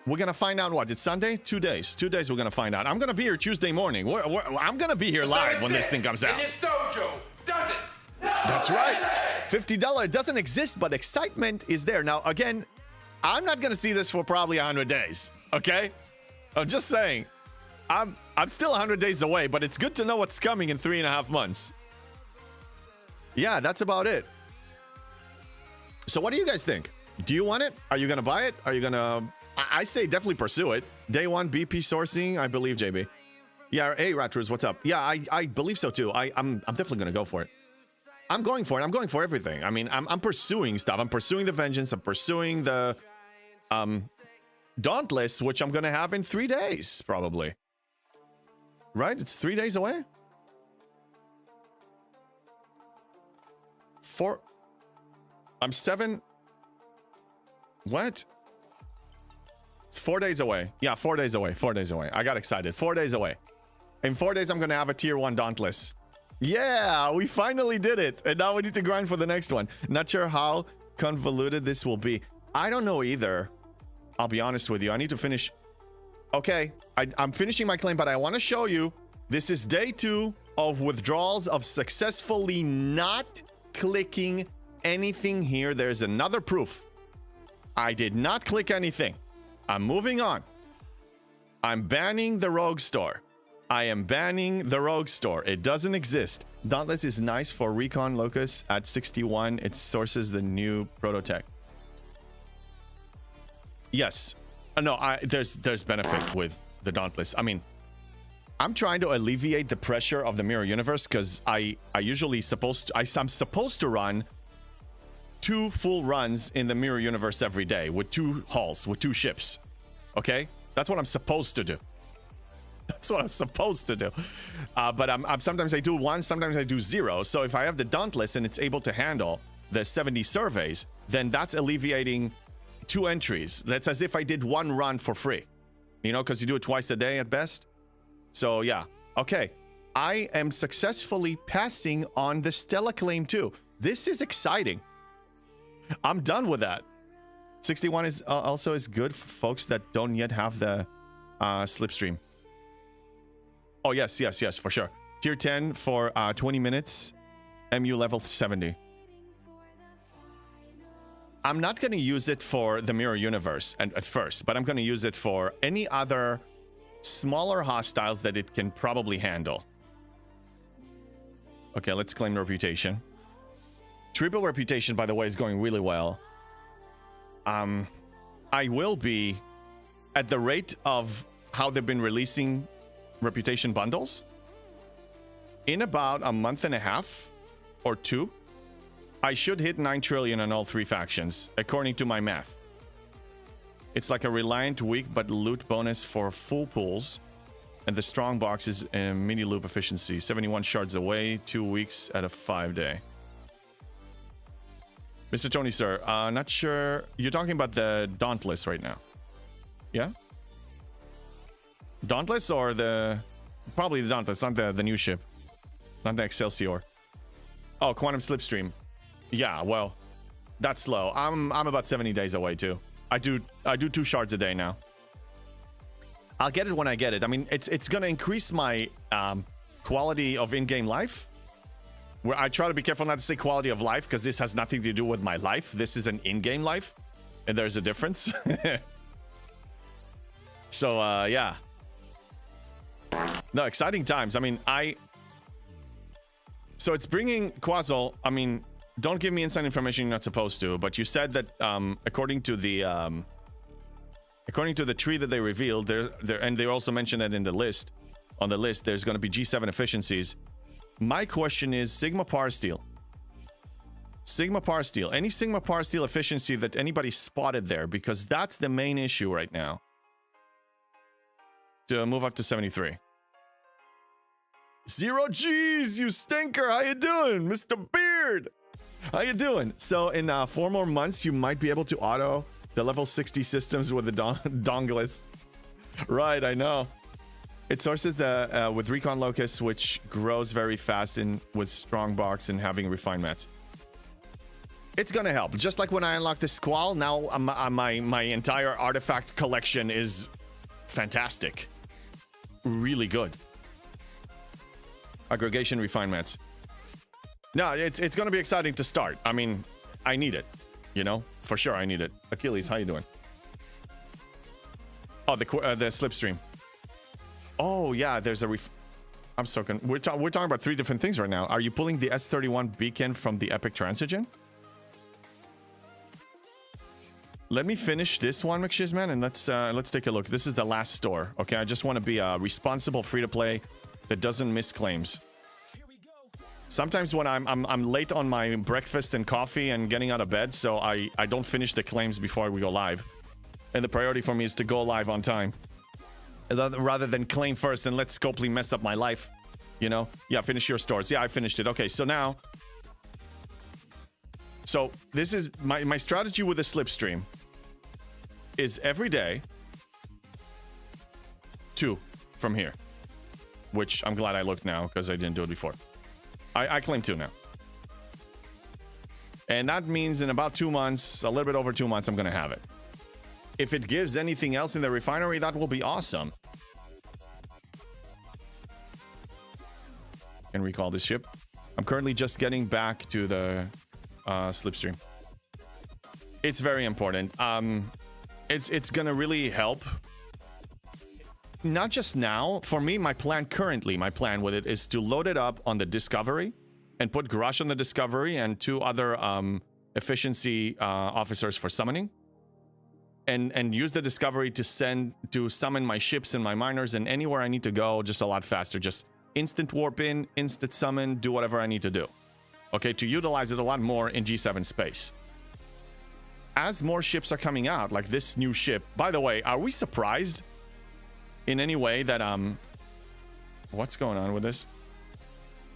we're gonna find out what? It's Sunday? 2 days. 2 days we're gonna find out. I'm gonna be here Tuesday morning. I'm gonna be here live when this thing comes out. In this dojo, does it? That's right. $50 doesn't exist, but excitement is there. Now, again, I'm not gonna see this for probably 100 days. Okay? I'm just saying. I'm still 100 days away, but it's good to know what's coming in 3.5 months. Yeah, that's about it. So what do you guys think? Do you want it? Are you gonna buy it? Are you gonna... I say definitely pursue it. Day one BP sourcing, I believe, JB. Yeah, hey, Ratruz, what's up? Yeah, I believe so too. I'm definitely gonna go for it. I'm going for it. I'm going for everything. I mean, I'm pursuing stuff. I'm pursuing the vengeance. I'm pursuing the Dauntless, which I'm gonna have in 3 days, probably. Right? It's 3 days away? I'm 7... What? It's 4 days away. Yeah, 4 days away. 4 days away. I got excited. 4 days away. In 4 days, I'm gonna have a tier 1 Dauntless. Yeah, we finally did it. And now we need to grind for the next one. Not sure how convoluted this will be. I don't know either. I'll be honest with you. I need to finish. Okay, I'm finishing my claim, but I want to show you. This is day 2 of withdrawals of successfully not clicking anything here. There's another proof. I did not click anything. I'm moving on. I'm banning the Rogue Store. I am banning the Rogue Store. It doesn't exist. Dauntless is nice for Recon Locus at 61. It sources the new Prototech. Yes. No, there's benefit with the Dauntless. I mean, I'm trying to alleviate the pressure of the Mirror Universe because I'm supposed to run 2 full runs in the Mirror Universe every day with 2 hulls, with 2 ships. Okay? That's what I'm supposed to do. That's what I'm supposed to do. But sometimes I do 1, sometimes I do 0. So if I have the Dauntless and it's able to handle the 70 surveys, then that's alleviating 2 entries. That's as if I did 1 run for free. You know, because you do it twice a day at best. So yeah. Okay. I am successfully passing on the Stella claim too. This is exciting. I'm done with that. 61 is also is good for folks that don't yet have the slipstream. Oh, yes, for sure. Tier 10 for 20 minutes. MU level 70. I'm not going to use it for the Mirror Universe at first, but I'm going to use it for any other smaller hostiles that it can probably handle. Okay, let's claim reputation. Triple reputation, by the way, is going really well. I will be at the rate of how they've been releasing reputation bundles in about a month and a half or 2. I should hit 9 trillion on all 3 factions, according to my math. It's like a Reliant week, but loot bonus for full pools. And the strong box is mini loop efficiency. 71 shards away, 2 weeks at a 5-day. Mr. Tony, sir, not sure. You're talking about the Dauntless right now. Yeah? Dauntless or the... Probably the Dauntless, not the new ship. Not the Excelsior. Oh, Quantum Slipstream. Yeah, well, that's slow. I'm about 70 days away too. I do 2 shards a day now. I'll get it when I get it. I mean, it's gonna increase my quality of in-game life, Where I try to be careful not to say quality of life because this has nothing to do with my life. This is an in-game life, and there's a difference. So, yeah. No, exciting times. I mean, So it's bringing Quazzle. I mean, don't give me inside information you're not supposed to, but you said that according to the tree that they revealed, and they also mentioned it in the list. On the list, there's going to be G7 efficiencies. My question is Sigma Power Steel. Sigma Power Steel. Any Sigma Power Steel efficiency that anybody spotted there, because that's the main issue right now. To move up to 73. 0 G's, you stinker. How you doing, Mr. Beard? How you doing? So in 4 more months, you might be able to auto the level 60 systems with the dongless. Right, I know. It sources with Recon Locus, which grows very fast and with strong box and having refined mats. It's gonna help. Just like when I unlocked the Squall, now my entire artifact collection is fantastic. Really good. Aggregation refinements. No, it's gonna be exciting to start. I mean, I need it. You know, for sure I need it. Achilles, how you doing? Oh, the slipstream. Oh yeah, there's a I'm so we're talking about 3 different things right now. Are you pulling the S31 beacon from the Epic Transigen? Let me finish this one, McShizman, and let's take a look. This is the last store. Okay, I just want to be a responsible free-to-play that doesn't miss claims. Sometimes when I'm late on my breakfast and coffee and getting out of bed, so I don't finish the claims before we go live. And the priority for me is to go live on time, rather than claim first and let Scopely mess up my life. You know? Yeah, finish your stores. Yeah, I finished it. Okay, so now. So this is my strategy with the slipstream. Is every day 2 from here, which I'm glad I looked now because I didn't do it before. I claim 2 now, and that means in about 2 months, a little bit over 2 months, I'm gonna have it. If it gives anything else in the refinery, that will be awesome. Can recall this ship. I'm currently just getting back to the slipstream. It's very important. It's gonna really help. Not just now. For me, my plan with it is to load it up on the Discovery and put Garage on the Discovery and 2 other efficiency officers for summoning. And use the Discovery to summon my ships and my miners and anywhere I need to go just a lot faster. Just instant warp in, instant summon, do whatever I need to do. Okay, to utilize it a lot more in G7 space. As more ships are coming out, like this new ship. By the way, are we surprised in any way that what's going on with this?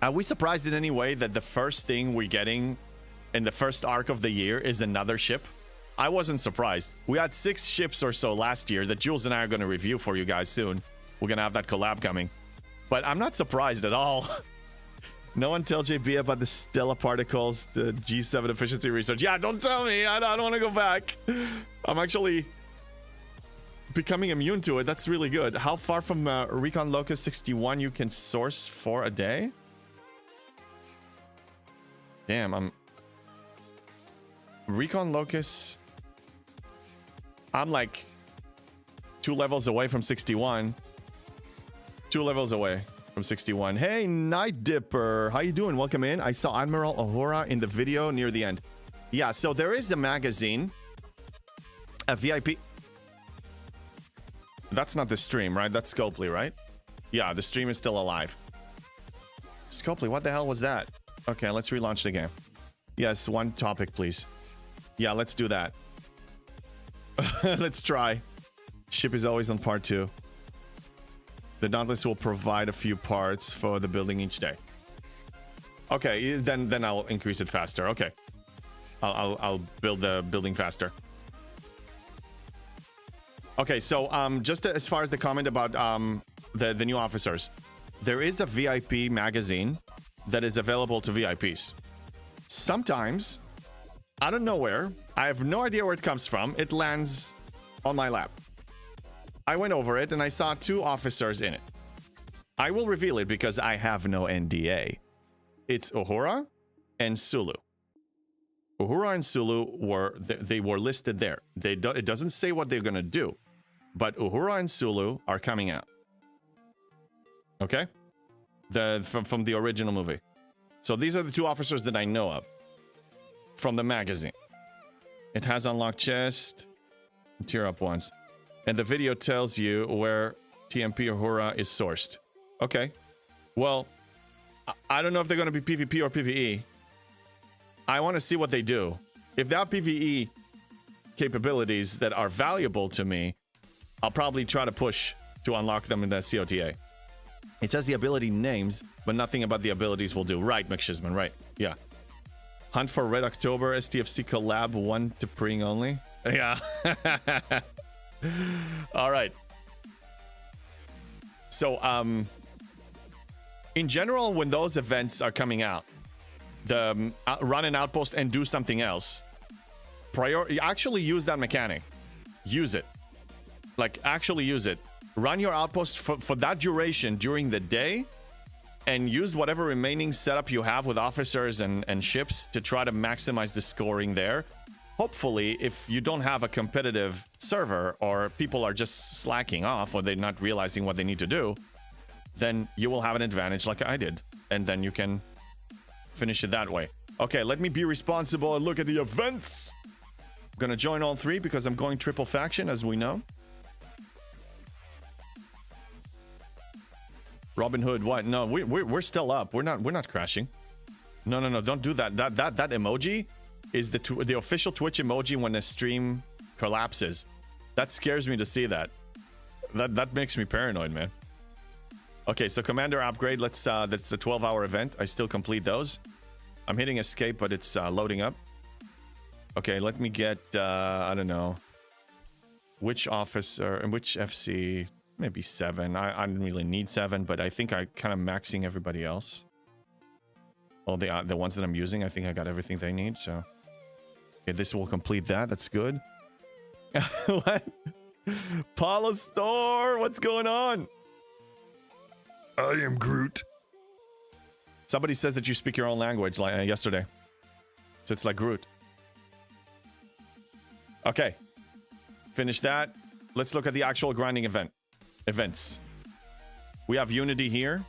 Are we surprised in any way that the first thing we're getting in the first arc of the year is another ship? I wasn't surprised. We had 6 ships or so last year that Jules and I are going to review for you guys soon. We're going to have that collab coming. But I'm not surprised at all. No one tell JB about the Stella particles, the G7 efficiency research. Yeah, don't tell me. I don't want to go back. I'm actually becoming immune to it. That's really good. How far from Recon Locus 61 you can source for a day? Damn, Recon Locus. I'm like 2 levels away from 61. 2 levels away from 61. Hey, Night Dipper. How you doing? Welcome in. I saw Admiral Ahura in the video near the end. Yeah, so there is a magazine. A VIP. That's not the stream, right? That's Scopely, right? Yeah, the stream is still alive. Scopely, what the hell was that? Okay, let's relaunch the game. Yes, 1 topic, please. Yeah, let's do that. Let's try. Ship is always on part 2. The Dauntless will provide a few parts for the building each day. Okay, then I'll increase it faster. Okay, I'll build the building faster. Okay, so just as far as the comment about the new officers, there is a VIP magazine that is available to VIPs. Sometimes, out of nowhere, I have no idea where it comes from. It lands on my lap. I went over it and I saw 2 officers in it. I will reveal it because I have no NDA. it's Uhura and Sulu. Uhura and Sulu they were listed there. It doesn't say what they're gonna do, but Uhura and Sulu are coming out. Okay, from the original movie. So these are the two officers that I know of from the magazine. It has unlocked chest, tier up once, and the video tells you where TMP Uhura is sourced. Okay, well, I don't know if they're going to be PvP or PvE. I want to see what they do. If they have PvE capabilities that are valuable to me, I'll probably try to push to unlock them in the COTA. It says the ability names, but nothing about the abilities will do. Right, McShisman, right. Yeah. Hunt for Red October, STFC collab, 1 to Pring only. Yeah. All right. So, in general, when those events are coming out, the run an outpost and do something else, actually use that mechanic. Use it. Like, actually use it. Run your outpost for that duration during the day, and use whatever remaining setup you have with officers and ships to try to maximize the scoring there. Hopefully, if you don't have a competitive server, or people are just slacking off, or they're not realizing what they need to do, then you will have an advantage like I did, and then you can finish it that way. Okay, let me be responsible and look at the events. I'm gonna join all three because I'm going triple faction, as we know. Robin Hood, what? No, we're still up. We're not crashing. No, don't do that. That emoji is the official Twitch emoji when a stream collapses. That scares me to see that. That makes me paranoid, man. Okay, so commander upgrade. That's a 12-hour event. I still complete those. I'm hitting escape, but it's loading up. Okay, let me get I don't know which officer and which FC. Maybe 7. I didn't really need 7, but I think I kind of maxing everybody else. All the ones that I'm using, I think I got everything they need. So, okay, this will complete that. That's good. What? Paula Store, what's going on? I am Groot. Somebody says that you speak your own language like yesterday. So it's like Groot. Okay. Finish that. Let's look at the actual grinding events. We have Unity here.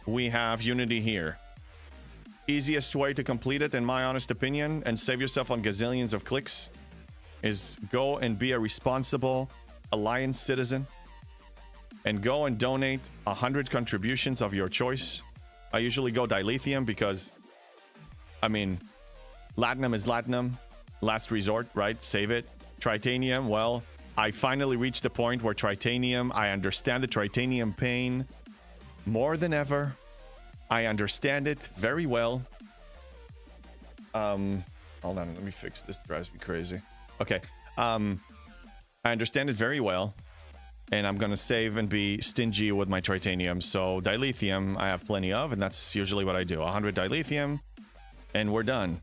We have Unity here. Easiest way to complete it, in my honest opinion, and save yourself on gazillions of clicks, is go and be a responsible Alliance citizen and go and donate 100 contributions of your choice. I usually go dilithium because, I mean, latinum is latinum. Last resort, right? Save it. Tritanium, well, I finally reached the point where tritanium, I understand the tritanium pain more than ever. I understand it very well. Hold on, let me fix this. Drives me crazy. Okay. I understand it very well, and I'm gonna save and be stingy with my tritanium. So dilithium, I have plenty of, and that's usually what I do. 100 dilithium, and we're done.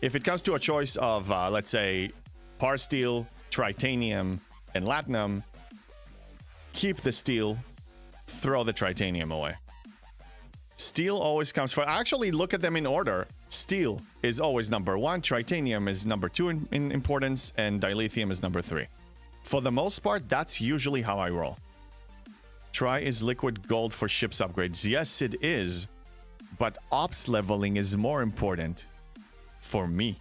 If it comes to a choice of, let's say, par steel, tritanium, and latinum, keep the steel, throw the tritanium away. Steel always comes first. Actually, look at them in order. Steel is always number 1, tritanium is number 2 in importance, and dilithium is number 3. For the most part, that's usually how I roll. Tri is liquid gold for ships upgrades. Yes, it is, but ops leveling is more important for me.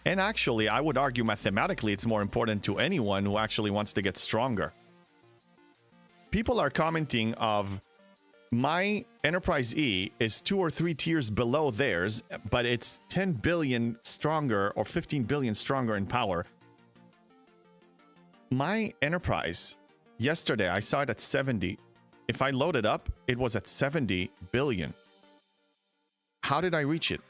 And actually, I would argue mathematically it's more important to anyone who actually wants to get stronger. People are commenting of, my Enterprise E is 2 or 3 tiers below theirs, but it's 10 billion stronger or 15 billion stronger in power. My Enterprise, yesterday I saw it at 70. If I load it up, it was at 70 billion. How did I reach it?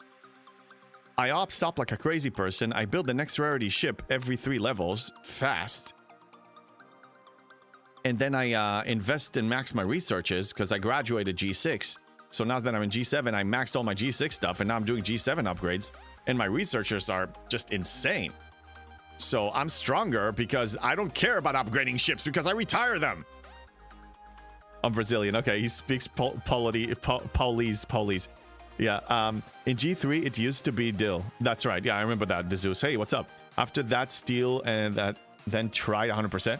I ops up like a crazy person. I build the next rarity ship every 3 levels fast. And then I invest and max my researches because I graduated G6. So now that I'm in G7, I maxed all my G6 stuff, and now I'm doing G7 upgrades. And my researchers are just insane. So I'm stronger because I don't care about upgrading ships because I retire them. I'm Brazilian. Okay, he speaks Polish. Yeah. In G3, it used to be Dill. That's right. Yeah, I remember that. The Zeus. Hey, what's up? After that, steal and that, then try 100%.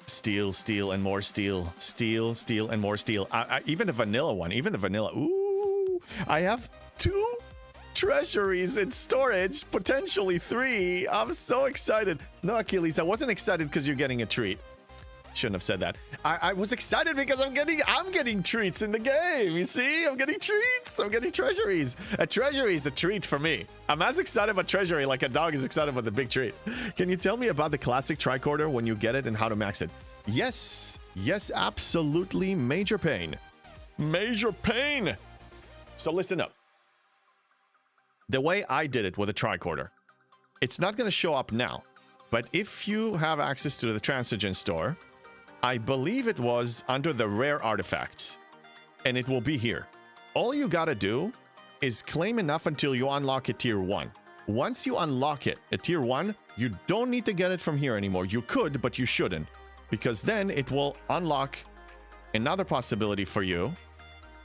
Steal, and more steal. Steal, and more steal. Even the vanilla one. Even the vanilla. Ooh. I have 2 treasuries in storage. Potentially 3. I'm so excited. No, Achilles, I wasn't excited because you're getting a treat. Shouldn't have said that. I was excited because I'm getting treats in the game. You see? I'm getting treats. I'm getting treasuries. A treasury is a treat for me. I'm as excited about treasury like a dog is excited about the big treat. Can you tell me about the classic tricorder when you get it and how to max it? Yes. Yes, absolutely. Major pain. Major pain. So listen up. The way I did it with a tricorder, it's not going to show up now. But if you have access to the Transigen store, I believe it was under the rare artifacts, and it will be here. All you gotta do is claim enough until you unlock a tier 1. Once you unlock it, a tier 1, you don't need to get it from here anymore. You could, but you shouldn't, because then it will unlock another possibility for you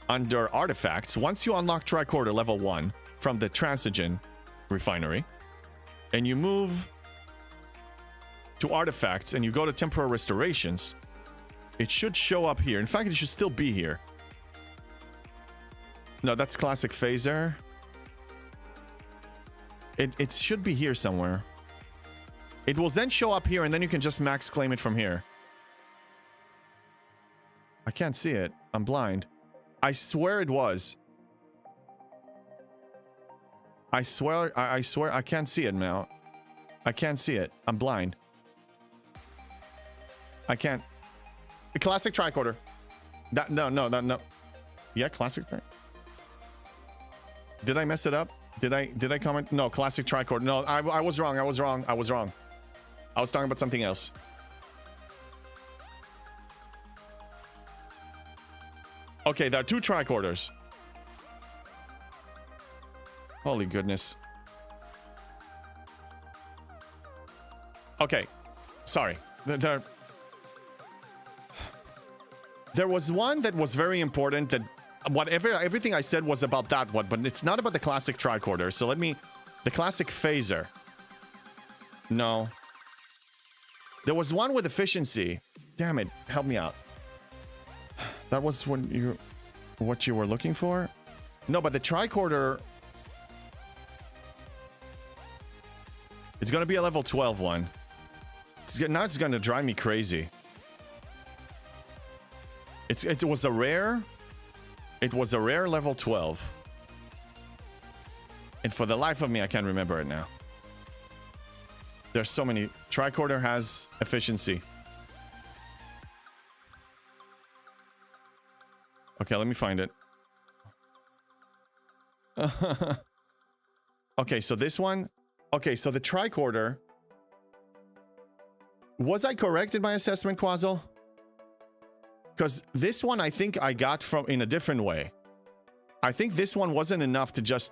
under artifacts. Once you unlock tricorder level 1 from the Transigen refinery, and you move to artifacts and you go to temporary restorations, it should show up here. In fact, it should still be here. No, that's classic phaser. It should be here somewhere. It will then show up here, and then you can just max claim it from here. I can't see it. I'm blind. I swear it was. I swear I can't see it now. I can't see it. I'm blind. I can't. The classic tricorder. That no. Yeah, classic. Did I mess it up? Did I comment? No, classic tricorder. No, I was wrong. I was talking about something else. Okay, there are 2 tricorders. Holy goodness. Okay, sorry. There was one that was very important that everything I said was about that one, but it's not about the classic tricorder. So the classic phaser. No. There was one with efficiency. Damn it, help me out. That was what you were looking for? No, but the tricorder, it's going to be a level 12 one. Now it's going to drive me crazy. It was a rare. It was a rare level 12. And for the life of me, I can't remember it now. There's so many. Tricorder has efficiency. Okay, let me find it. Okay, so this one. Okay, so the tricorder. Was I correct in my assessment, Quazzle? Because this one I think I got from in a different way. I think this one wasn't enough to just...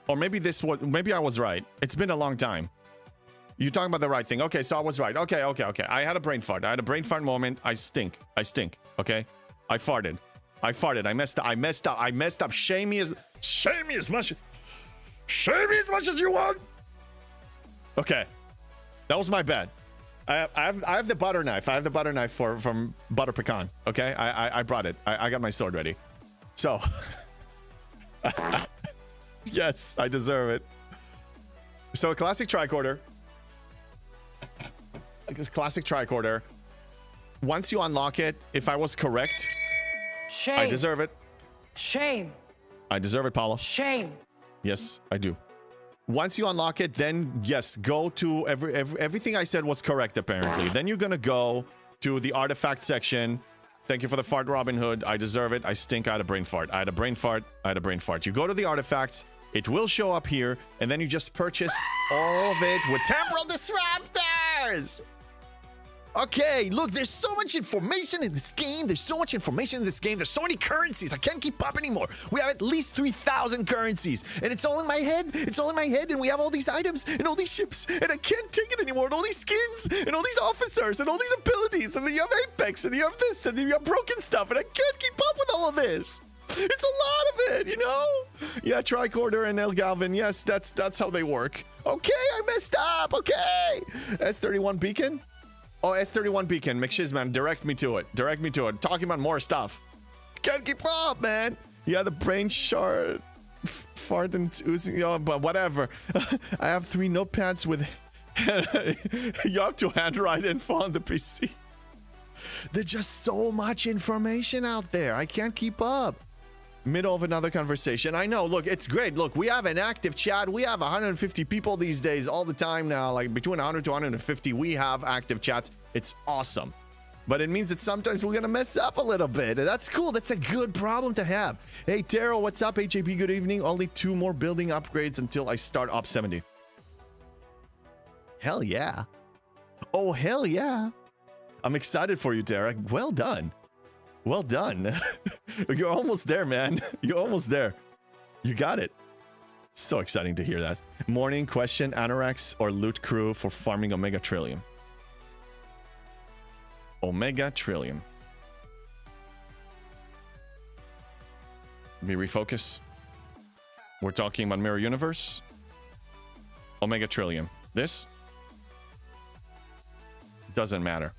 Or maybe maybe I was right. It's been a long time. You're talking about the right thing. Okay, so I was right. Okay. I had a brain fart. I had a brain fart moment. I stink. Okay? I farted. I messed up. Shame me as much as you want. Okay. That was my bad. I have the butter knife. I have the butter knife from Butter Pecan. Okay, I brought it. I got my sword ready. So, yes, I deserve it. So a classic tricorder. Classic tricorder. Once you unlock it, if I was correct, shame. I deserve it. Shame. I deserve it, Paula. Shame. Yes, I do. Once you unlock it, then yes, go to everything I said was correct, apparently. Then you're gonna go to the artifact section. Thank you for the fart, Robin Hood. I deserve it. I stink. I had a brain fart. You go to the artifacts. It will show up here, and then you just purchase all of it with temporal disruptors. Okay, look, there's so much information in this game. There's so much information in this game. There's so many currencies. I can't keep up anymore. We have at least 3,000 currencies. And it's all in my head. It's all in my head. And we have all these items and all these ships. And I can't take it anymore. And all these skins and all these officers and all these abilities. And then you have Apex and you have this and then you have broken stuff. And I can't keep up with all of this. It's a lot of it, you know? Yeah, Tricorder and El Galvin. Yes, that's how they work. Okay, I messed up. Okay. S31 Beacon. Oh, S31 Beacon. McShizman, direct me to it. Direct me to it. Talking about more stuff. Can't keep up, man. Yeah, the brain shard. Fart and oozing. Oh, but whatever. I have 3 notepads with... you have to handwrite info on the PC. There's just so much information out there. I can't keep up. Middle of another conversation. I know. Look, it's great. Look, we have an active chat. We have 150 people these days all the time now. Like between 100 to 150, we have active chats. It's awesome. But it means that sometimes we're going to mess up a little bit. And that's cool. That's a good problem to have. Hey, Taro, what's up? HAP, good evening. Only 2 more building upgrades until I start Op 70. Hell yeah. Oh, hell yeah. I'm excited for you, Tara. Well done. Well done. You're almost there, man. You're almost there. You got it. So exciting to hear that. Morning question, Anorax or Loot Crew for farming Omega Trillium? Omega Trillium. Let me refocus. We're talking about Mirror Universe. Omega Trillium. This? Doesn't matter.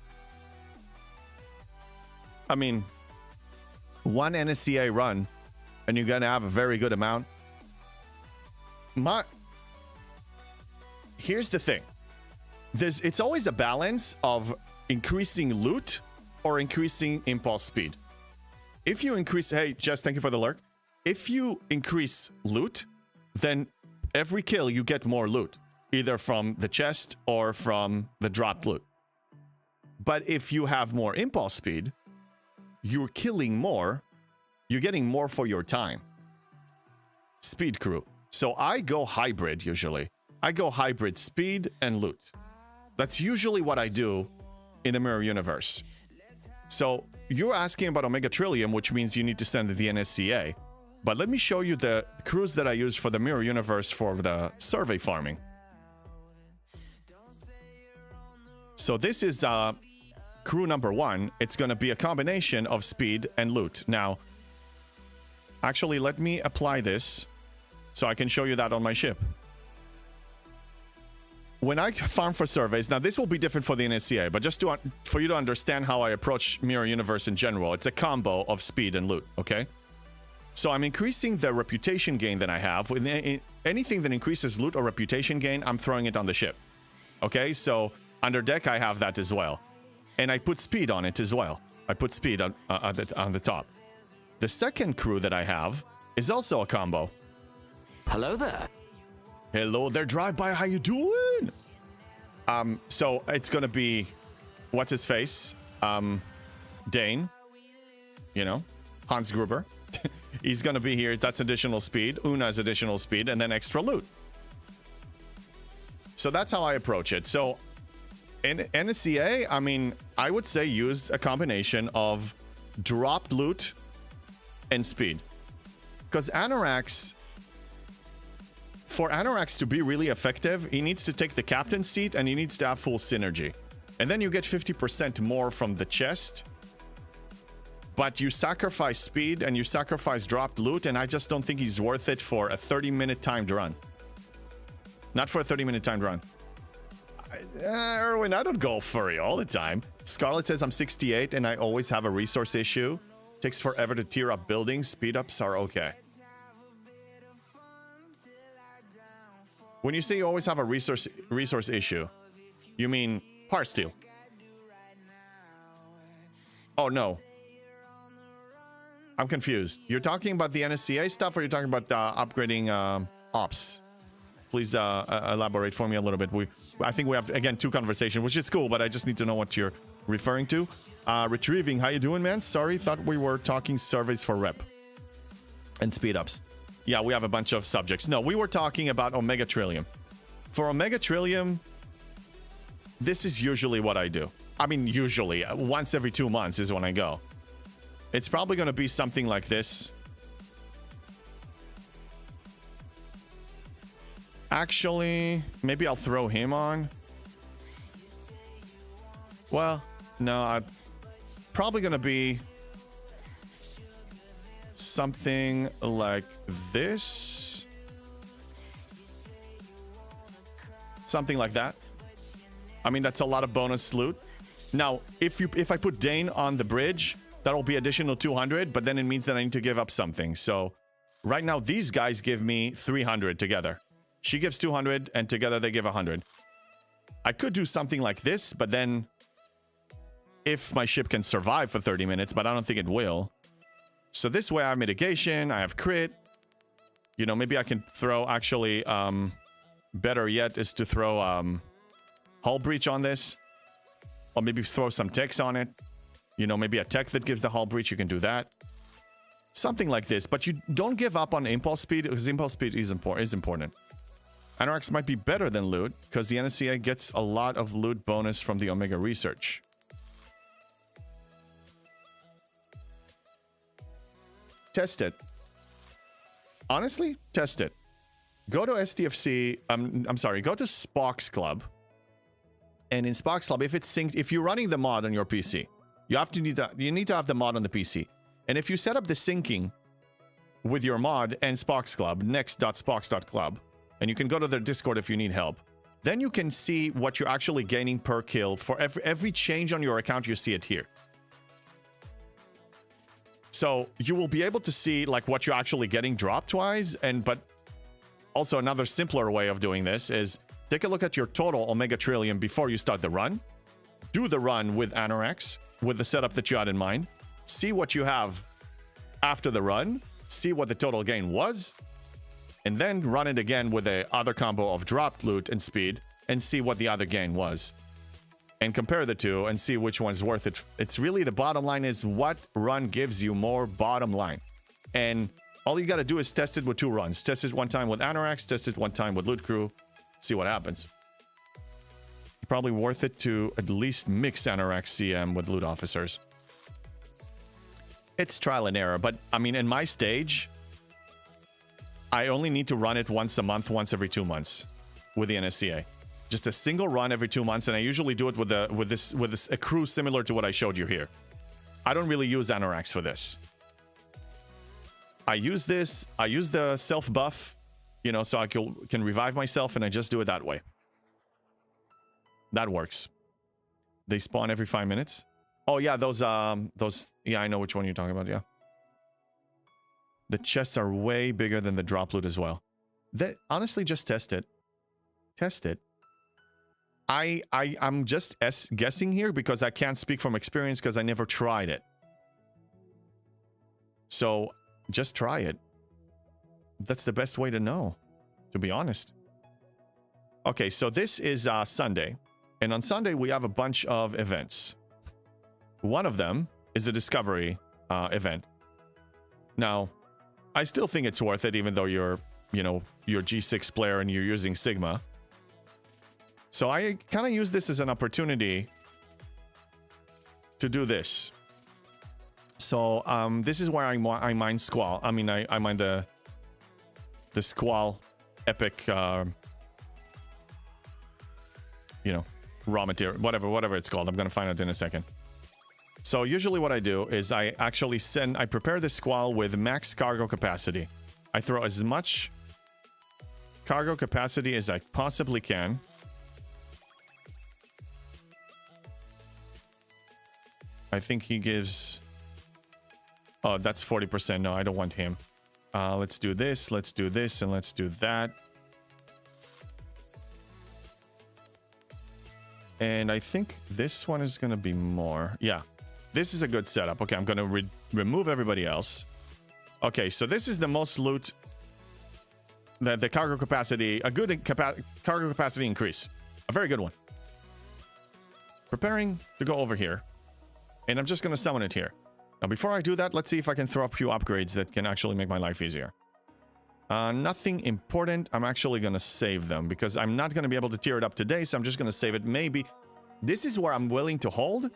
I mean, one NSCA run, and you're gonna have a very good amount. Here's the thing. It's always a balance of increasing loot or increasing impulse speed. If you increase... Hey, Jess, thank you for the lurk. If you increase loot, then every kill you get more loot, either from the chest or from the dropped loot. But if you have more impulse speed, you're killing more, you're getting more for your time. Speed crew. So I go hybrid usually. I go hybrid speed and loot. That's usually what I do in the Mirror Universe. So you're asking about Omega Trillium, which means you need to send the NSCA. But let me show you the crews that I use for the Mirror Universe for the survey farming. So this is crew number 1. It's going to be a combination of speed and loot. Now, actually, let me apply this so I can show you that on my ship. When I farm for surveys, now this will be different for the NSCA, but just for you to understand how I approach Mirror Universe in general, it's a combo of speed and loot, okay? So I'm increasing the reputation gain that I have. With anything that increases loot or reputation gain, I'm throwing it on the ship. Okay, so under deck, I have that as well. And I put speed on it as well. I put speed on the top. The second crew that I have is also a combo. Hello there. Hello there, Drive-By. How you doing? So it's going to be... What's his face? Dane. You know? Hans Gruber. He's going to be here. That's additional speed. Una's additional speed. And then extra loot. So that's how I approach it. So... in NSCA, I mean, I would say use a combination of dropped loot and speed. Because Anorax, for Anorax to be really effective, he needs to take the captain's seat and he needs to have full synergy. And then you get 50% more from the chest. But you sacrifice speed and you sacrifice dropped loot, and I just don't think he's worth it for a 30-minute timed run. Not for a 30-minute timed run. Erwin, I don't go furry all the time. Scarlet says I'm 68 and I always have a resource issue. Takes forever to tier up buildings. Speed ups are okay. When you say you always have a resource issue, you mean part steal? Oh no, I'm confused. You're talking about the NSCA stuff, or you're talking about upgrading ops? Please elaborate for me a little bit. I think we have, again, 2 conversations, which is cool, but I just need to know what you're referring to. Retrieving, how you doing, man? Sorry, thought we were talking surveys for rep and speed ups. Yeah, we have a bunch of subjects. No, we were talking about Omega Trillium. For Omega Trillium, this is usually what I do. I mean, usually, once every 2 months is when I go. It's probably going to be something like this. Actually, maybe I'll throw him on. Well, no, I'm probably going to be something like this. Something like that. I mean, that's a lot of bonus loot. Now, if I put Dane on the bridge, that'll be additional 200, but then it means that I need to give up something. So right now, these guys give me 300 together. She gives 200, and together they give 100. I could do something like this, but then if my ship can survive for 30 minutes, but I don't think it will. So this way I have mitigation, I have crit. You know, maybe I can throw actually, better yet is to throw hull breach on this. Or maybe throw some techs on it. You know, maybe a tech that gives the hull breach, you can do that. Something like this, but you don't give up on impulse speed, because impulse speed is important. Anorax might be better than loot, because the NSCA gets a lot of loot bonus from the Omega research. Test it. Honestly, test it. Go to STFC, I'm sorry, go to Spock's Club. And in Spock's Club, if it's synced, if you're running the mod on your PC, you need to have the mod on the PC. And if you set up the syncing with your mod and Spock's Club, next.spox.club, and you can go to their Discord if you need help, then you can see what you're actually gaining per kill. For every change on your account, you see it here. So you will be able to see like what you're actually getting dropped-wise, but also another simpler way of doing this is take a look at your total Omega Trillium before you start the run. Do the run with Anorax, with the setup that you had in mind. See what you have after the run. See what the total gain was. And then run it again with the other combo of dropped loot and speed. And see what the other gain was. And compare the two and see which one's worth it. It's really the bottom line is what run gives you more bottom line. And all you got to do is test it with 2 runs. Test it one time with Anorax. Test it one time with Loot Crew. See what happens. Probably worth it to at least mix Anorax CM with loot officers. It's trial and error, but I mean, in my stage, I only need to run it once a month, once every 2 months with the NSCA. Just a single run every 2 months, and I usually do it with a crew similar to what I showed you here. I don't really use Anorax for this. I use this. I use the self buff, you know, so I can revive myself, and I just do it that way. That works. They spawn every 5 minutes. Oh yeah, those, yeah, I know which one you're talking about, yeah. The chests are way bigger than the drop loot as well. Honestly, just test it. Test it. I'm just guessing here because I can't speak from experience because I never tried it. So, just try it. That's the best way to know, to be honest. Okay, so this is Sunday. And on Sunday, we have a bunch of events. One of them is the Discovery event. Now, I still think it's worth it, even though you're G6 player and you're using Sigma. So I kind of use this as an opportunity to do this. So this is where I mine Squall. I mean, I mine the Squall epic, raw material, whatever it's called. I'm going to find out in a second. So usually what I do is I prepare the Squall with max cargo capacity. I throw as much cargo capacity as I possibly can. I think he gives... Oh, that's 40%. No, I don't want him. Let's do this, and let's do that. And I think this one is going to be more. Yeah, this is a good setup. Okay, I'm going to remove everybody else. Okay, so this is the most loot. The cargo capacity, a good cargo capacity increase. A very good one. Preparing to go over here. And I'm just going to summon it here. Now, before I do that, let's see if I can throw a few upgrades that can actually make my life easier. Nothing important. I'm actually going to save them because I'm not going to be able to tier it up today, so I'm just going to save it. Maybe This is where I'm willing to hold.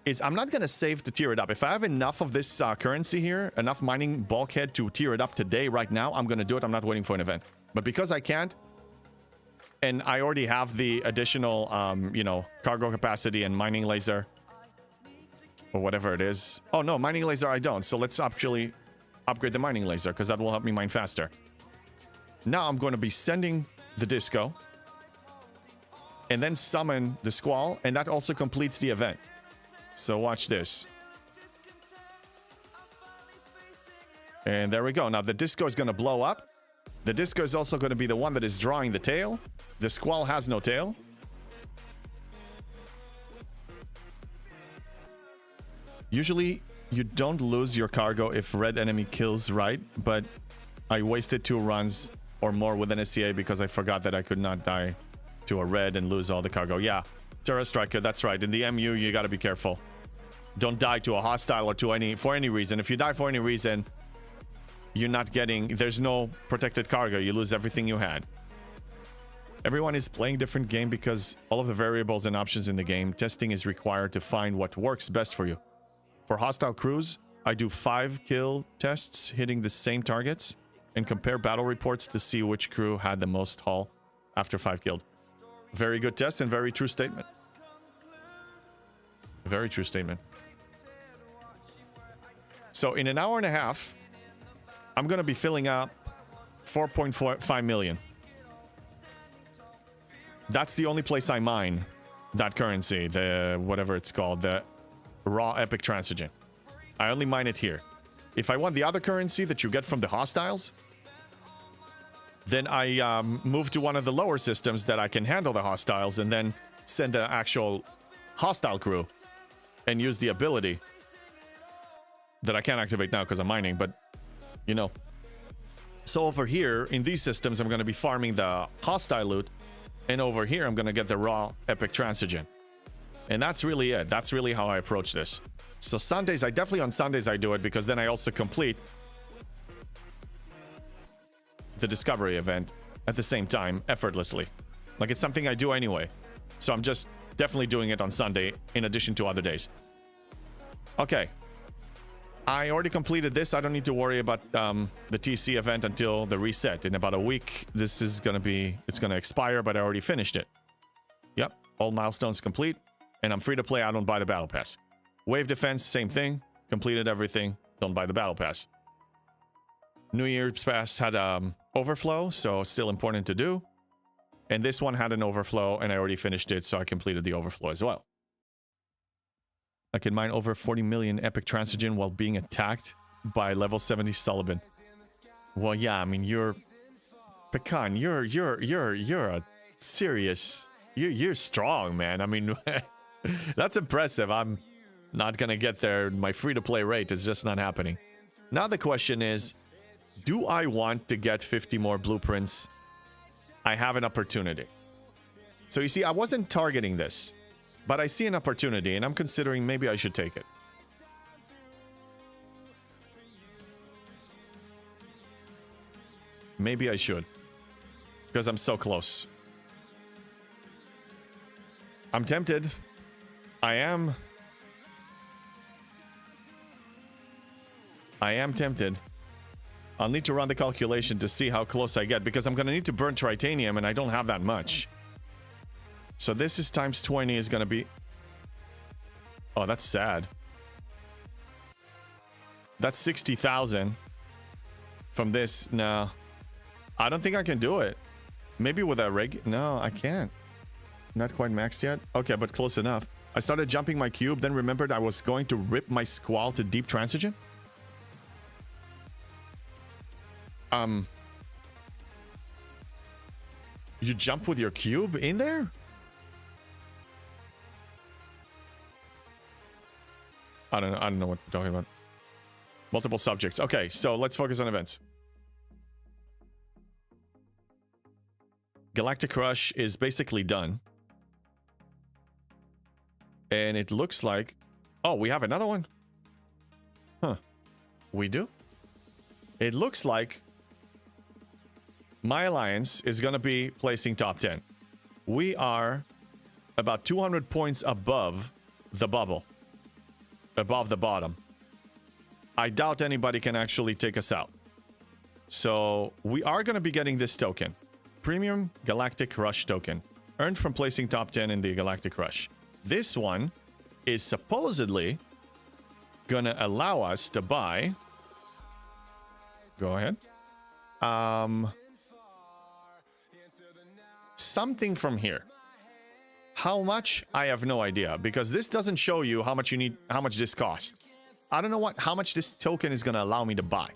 Is I'm not going to save to tier it up. If I have enough of this currency here, enough mining bulkhead to tier it up today, right now, I'm going to do it. I'm not waiting for an event. But because I can't, and I already have the additional, you know, cargo capacity and mining laser, or whatever it is. Oh, no, mining laser I don't. So let's actually upgrade the mining laser, because that will help me mine faster. Now I'm going to be sending the disco, and then summon the squall, and that also completes the event. So watch this. And there we go. Now the disco is going to blow up. The disco is also going to be the one that is drawing the tail. The squall has no tail. Usually you don't lose your cargo if red enemy kills right, but I wasted 2 runs or more with an SCA because I forgot that I could not die to a red and lose all the cargo. Yeah, Terra Striker, that's right. In the MU, you got to be careful. Don't die to a hostile or to for any reason. If you die for any reason, you're not getting... There's no protected cargo. You lose everything you had. Everyone is playing different game because all of the variables and options in the game, testing is required to find what works best for you. For hostile crews, I do 5 kill tests hitting the same targets and compare battle reports to see which crew had the most haul after 5 killed. Very good test and very true statement. Very true statement. So in an hour and a half, I'm going to be filling up 4.5 million. That's the only place I mine that currency, the whatever it's called, the raw epic transigen. I only mine it here. If I want the other currency that you get from the hostiles, then I move to one of the lower systems that I can handle the hostiles and then send an actual hostile crew and use the ability that I can't activate now because I'm mining, but you know. So over here in these systems, I'm going to be farming the hostile loot, and over here I'm going to get the raw epic transigen. And that's really it. That's really how I approach this. So Sundays, on Sundays I do it because then I also complete the discovery event at the same time effortlessly. Like it's something I do anyway. So I'm just definitely doing it on Sunday in addition to other days. Okay. I already completed this. I don't need to worry about the TC event until the reset. In about a week, this is going to be... It's going to expire, but I already finished it. Yep. All milestones complete. And I'm free to play. I don't buy the battle pass. Wave defense, same thing. Completed everything. Don't buy the battle pass. New Year's Pass had overflow, so still important to do. And this one had an overflow, and I already finished it, so I completed the overflow as well. I can mine over 40 million epic transigen while being attacked by level 70 Sullivan. Well, yeah, I mean, you're... Pecan, you're a serious... You're strong, man. I mean, that's impressive. I'm not gonna get there. My free-to-play rate is just not happening. Now the question is, do I want to get 50 more blueprints? I have an opportunity. So you see, I wasn't targeting this, but I see an opportunity, and I'm considering maybe I should take it. Maybe I should, because I'm so close. I'm tempted. I am tempted. I'll need to run the calculation to see how close I get, because I'm going to need to burn tritanium, and I don't have that much. So this is times 20 is going to be... Oh, that's sad. That's 60,000 from this. No. I don't think I can do it. Maybe with a rig. No, I can't. Not quite maxed yet. Okay, but close enough. I started jumping my cube, then remembered I was going to rip my squall to deep transigen. You jump with your cube in there? I don't know what you're talking about. Multiple subjects. Okay, so let's focus on events. Galactic Rush is basically done. And it looks like... Oh, we have another one? Huh. We do? It looks like my alliance is going to be placing top 10. We are about 200 points above the bubble, above the bottom. I doubt anybody can actually take us out. So we are going to be getting this token. Premium Galactic Rush token. Earned from placing top 10 in the Galactic Rush. This one is supposedly going to allow us to buy... Go ahead. Something from here. How much? I have no idea, because this doesn't show you how much you need, how much this costs. I don't know how much this token is going to allow me to buy.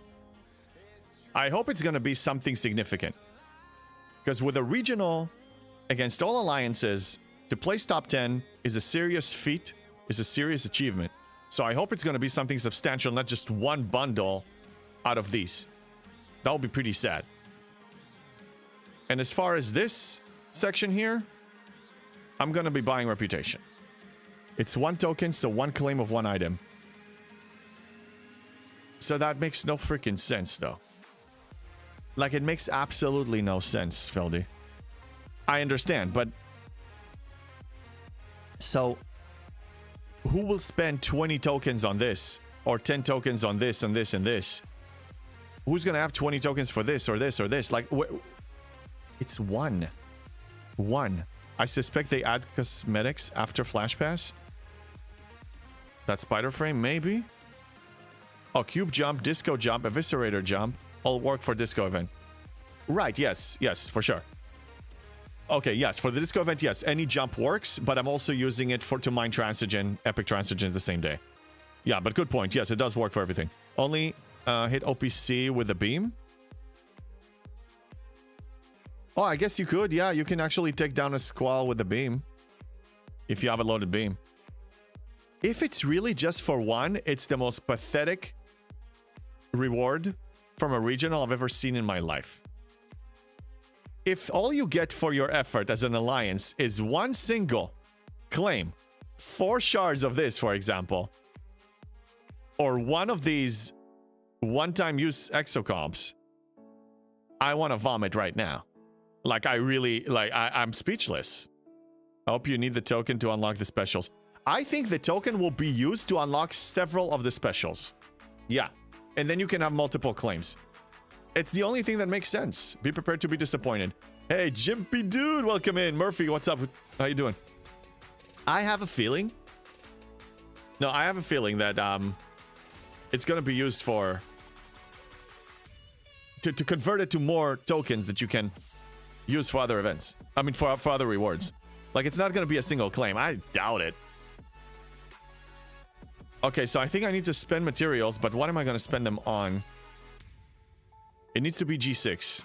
I hope it's going to be something significant. Because with a regional against all alliances, to place top 10 is a serious feat, is a serious achievement. So I hope it's going to be something substantial, not just one bundle out of these. That would be pretty sad. And as far as this section here, I'm going to be buying reputation. It's one token, so one claim of one item. So that makes no freaking sense, though. Like, it makes absolutely no sense, Feldy. I understand, but... So, who will spend 20 tokens on this? Or 10 tokens on this, and this, and this? Who's going to have 20 tokens for this, or this, or this? Like, it's one. One. I suspect they add cosmetics after Flash Pass. That spider frame, maybe? Oh, cube jump, disco jump, eviscerator jump. All work for disco event. Right, yes, yes, for sure. Okay, yes, for the disco event, yes, any jump works, but I'm also using it to mine Transigen, epic Transigens the same day. Yeah, but good point. Yes, it does work for everything. Only hit OPC with a beam. Oh, I guess you could. Yeah, you can actually take down a squall with a beam. If you have a loaded beam. If it's really just for one, it's the most pathetic reward from a regional I've ever seen in my life. If all you get for your effort as an alliance is one single claim, 4 shards of this, for example, or one of these one-time use exocomps, I want to vomit right now. Like, I really, like, I'm speechless. I hope you need the token to unlock the specials. I think the token will be used to unlock several of the specials. Yeah. And then you can have multiple claims. It's the only thing that makes sense. Be prepared to be disappointed. Hey, Jimpy dude, welcome in. Murphy, what's up? How you doing? I have a feeling. No, I have a feeling that it's going to be used for... To convert it to more tokens that you can use for other events. I mean, for other rewards. Like, it's not going to be a single claim. I doubt it. Okay, so I think I need to spend materials, but what am I going to spend them on? It needs to be G6.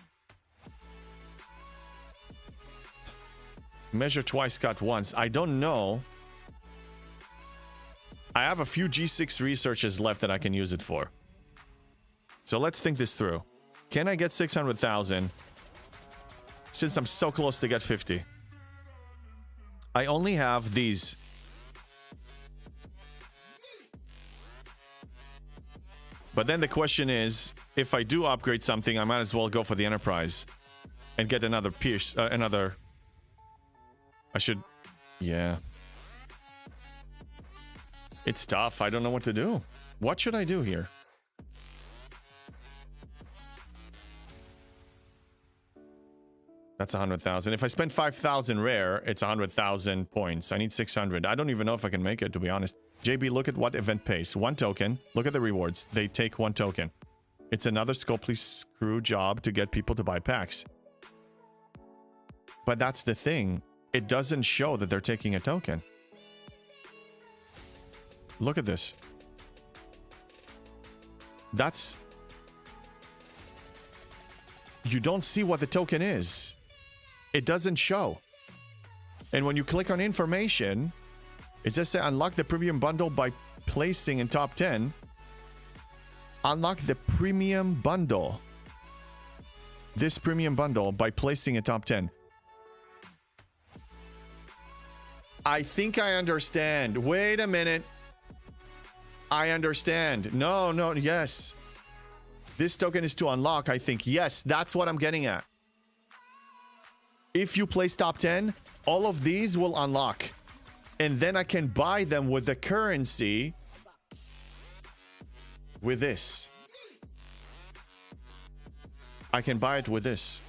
Measure twice, cut once. I don't know. I have a few G6 researches left that I can use it for. So let's think this through. Can I get 600,000 since I'm so close to get 50? I only have these. But then the question is, if I do upgrade something, I might as well go for the Enterprise and get another pierce, another... I should... Yeah. It's tough. I don't know what to do. What should I do here? That's 100,000. If I spend 5,000 rare, it's 100,000 points. I need 600. I don't even know if I can make it, to be honest. JB, look at what event pays. 1 token. Look at the rewards. They take 1 token. It's another Scopely screw job to get people to buy packs. But that's the thing. It doesn't show that they're taking a token. Look at this. That's... You don't see what the token is. It doesn't show. And when you click on information, it just says unlock the premium bundle by placing in top 10. Unlock the premium bundle. This premium bundle by placing in top 10. I think I understand. Wait a minute. I understand. No, no, yes. This token is to unlock, I think. Yes, that's what I'm getting at. If you place top 10, all of these will unlock. And then I can buy them with the currency with this. I can buy it with this.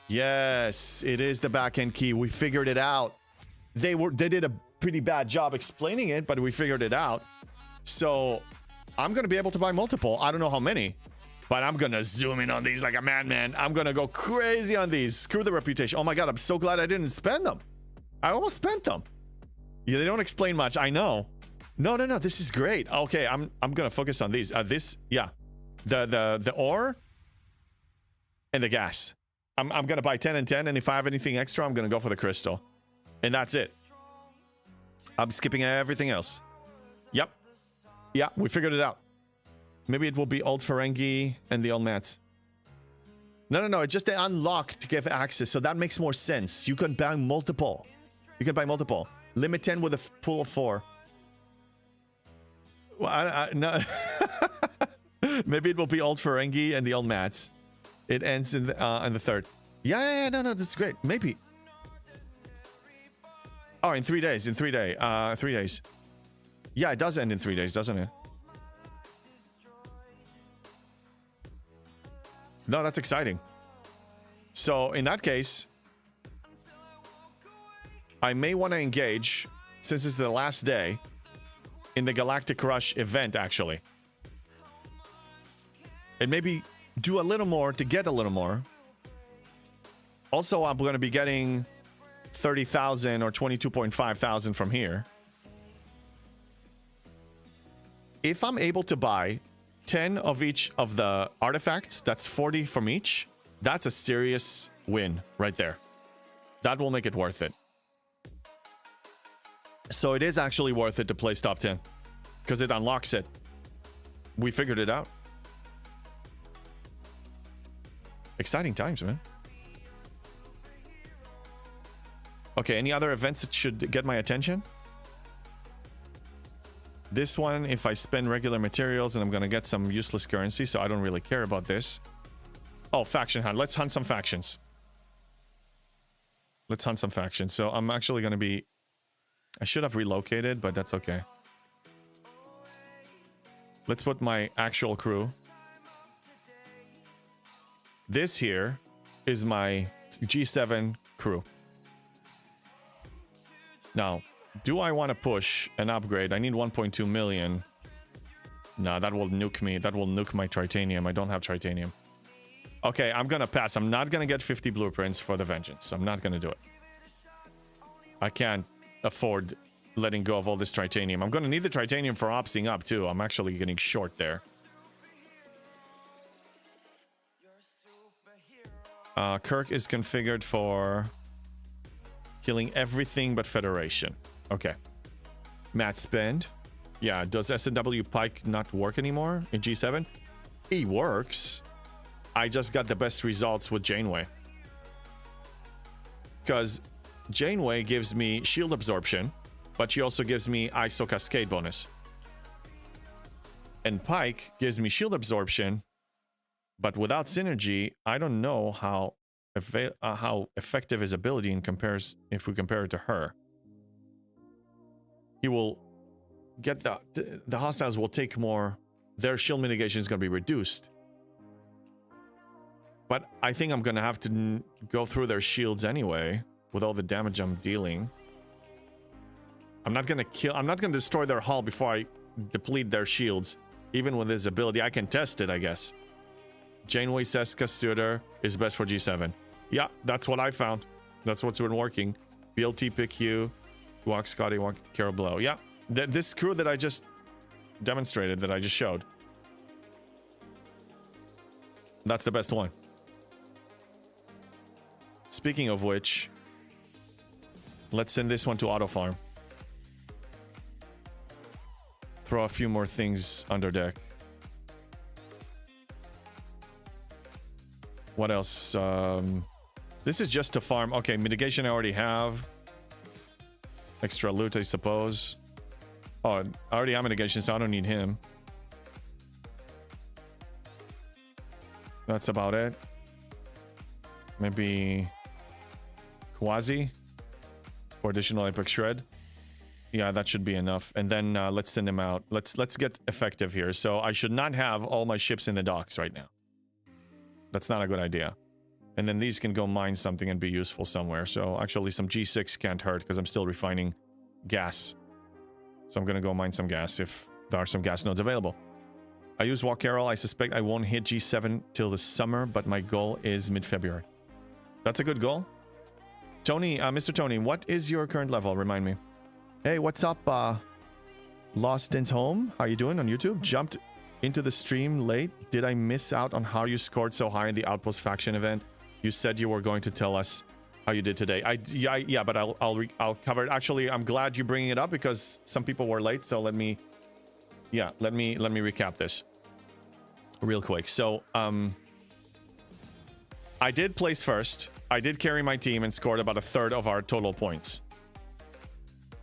Yes, it is the backend key. We figured it out. They did a pretty bad job explaining it, but we figured it out. So I'm going to be able to buy multiple. I don't know how many, but I'm going to zoom in on these like a madman. I'm going to go crazy on these. Screw the reputation. Oh my God, I'm so glad I didn't spend them. I almost spent them. Yeah, they don't explain much. I know. No. This is great. Okay, I'm going to focus on these. Yeah. The ore and the gas. I'm going to buy 10 and 10, and if I have anything extra, I'm going to go for the crystal. And that's it. I'm skipping everything else. Yep. Yeah, we figured it out. Maybe it will be old Ferengi and the old mats. No. It's just they unlock to give access, so that makes more sense. You can buy multiple. Limit 10 with a pool of 4. Well, no. Maybe it will be old Ferengi and the old mats. It ends in the third. Yeah. No, that's great. Maybe. Oh, in 3 days. 3 days. Yeah, it does end in 3 days, doesn't it? No, that's exciting. So in that case, I may want to engage, since it's the last day, in the Galactic Rush event, actually. And maybe do a little more to get a little more. Also, I'm going to be getting 30,000 or 22.5 thousand from here. If I'm able to buy 10 of each of the artifacts, that's 40 from each. That's a serious win right there. That will make it worth it. So it is actually worth it to place top 10 because it unlocks it. We figured it out. Exciting times, man. Okay, any other events that should get my attention? This one, if I spend regular materials and I'm gonna get some useless currency, so I don't really care about this. Oh, faction hunt. Let's hunt some factions. So I'm actually gonna be... I should have relocated, but that's okay. Let's put my actual crew. This here is my G7 crew. Now, do I want to push an upgrade? I need 1.2 million. No, that will nuke me. That will nuke my titanium. I don't have titanium. Okay, I'm gonna pass. I'm not gonna get 50 blueprints for the Vengeance. I'm not gonna do it. I can't afford letting go of all this titanium. I'm gonna need the titanium for opsing up too. I'm actually getting short there. Kirk is configured for killing everything but Federation. Okay. Matt spend. Yeah, does S&W Pike not work anymore in G7? He works. I just got the best results with Janeway. Because Janeway gives me shield absorption, but she also gives me ISO cascade bonus. And Pike gives me shield absorption, but without synergy, I don't know how effective his ability if we compare it to her. He will get the hostiles will take more. Their shield mitigation is going to be reduced. But I think I'm going to have to go through their shields anyway with all the damage I'm dealing. I'm not going to destroy their hull before I deplete their shields. Even with his ability, I can test it, I guess. Janeway Seska Suitor is best for G7. Yeah, that's what I found. That's what's been working. BLT PQ, Walk Scotty, Walk Carol Blow. Yeah, this crew that I just demonstrated, that I just showed. That's the best one. Speaking of which, let's send this one to auto farm. Throw a few more things under deck. What else? This is just to farm. Okay, mitigation I already have. Extra loot, I suppose. Oh, I already have mitigation, so I don't need him. That's about it. Maybe Quasi for additional Apex Shred. Yeah, that should be enough. And then let's send him out. Let's get effective here. So I should not have all my ships in the docks right now. That's not a good idea. And then these can go mine something and be useful somewhere. So actually some G6 can't hurt because I'm still refining gas. So I'm going to go mine some gas if there are some gas nodes available. I use Walk Carol. I suspect I won't hit G7 till the summer, but my goal is mid-February. That's a good goal. Tony, Mr. Tony, what is your current level? Remind me. Hey, what's up, Lost In's Home? How you doing on YouTube? Jumped into the stream late. Did I miss out on how you scored so high in the Outpost faction event? You said you were going to tell us how you did today. Yeah, but I'll cover it. Actually, I'm glad you're bringing it up because some people were late. So let me recap this real quick. So I did place first. I did carry my team and scored about a third of our total points.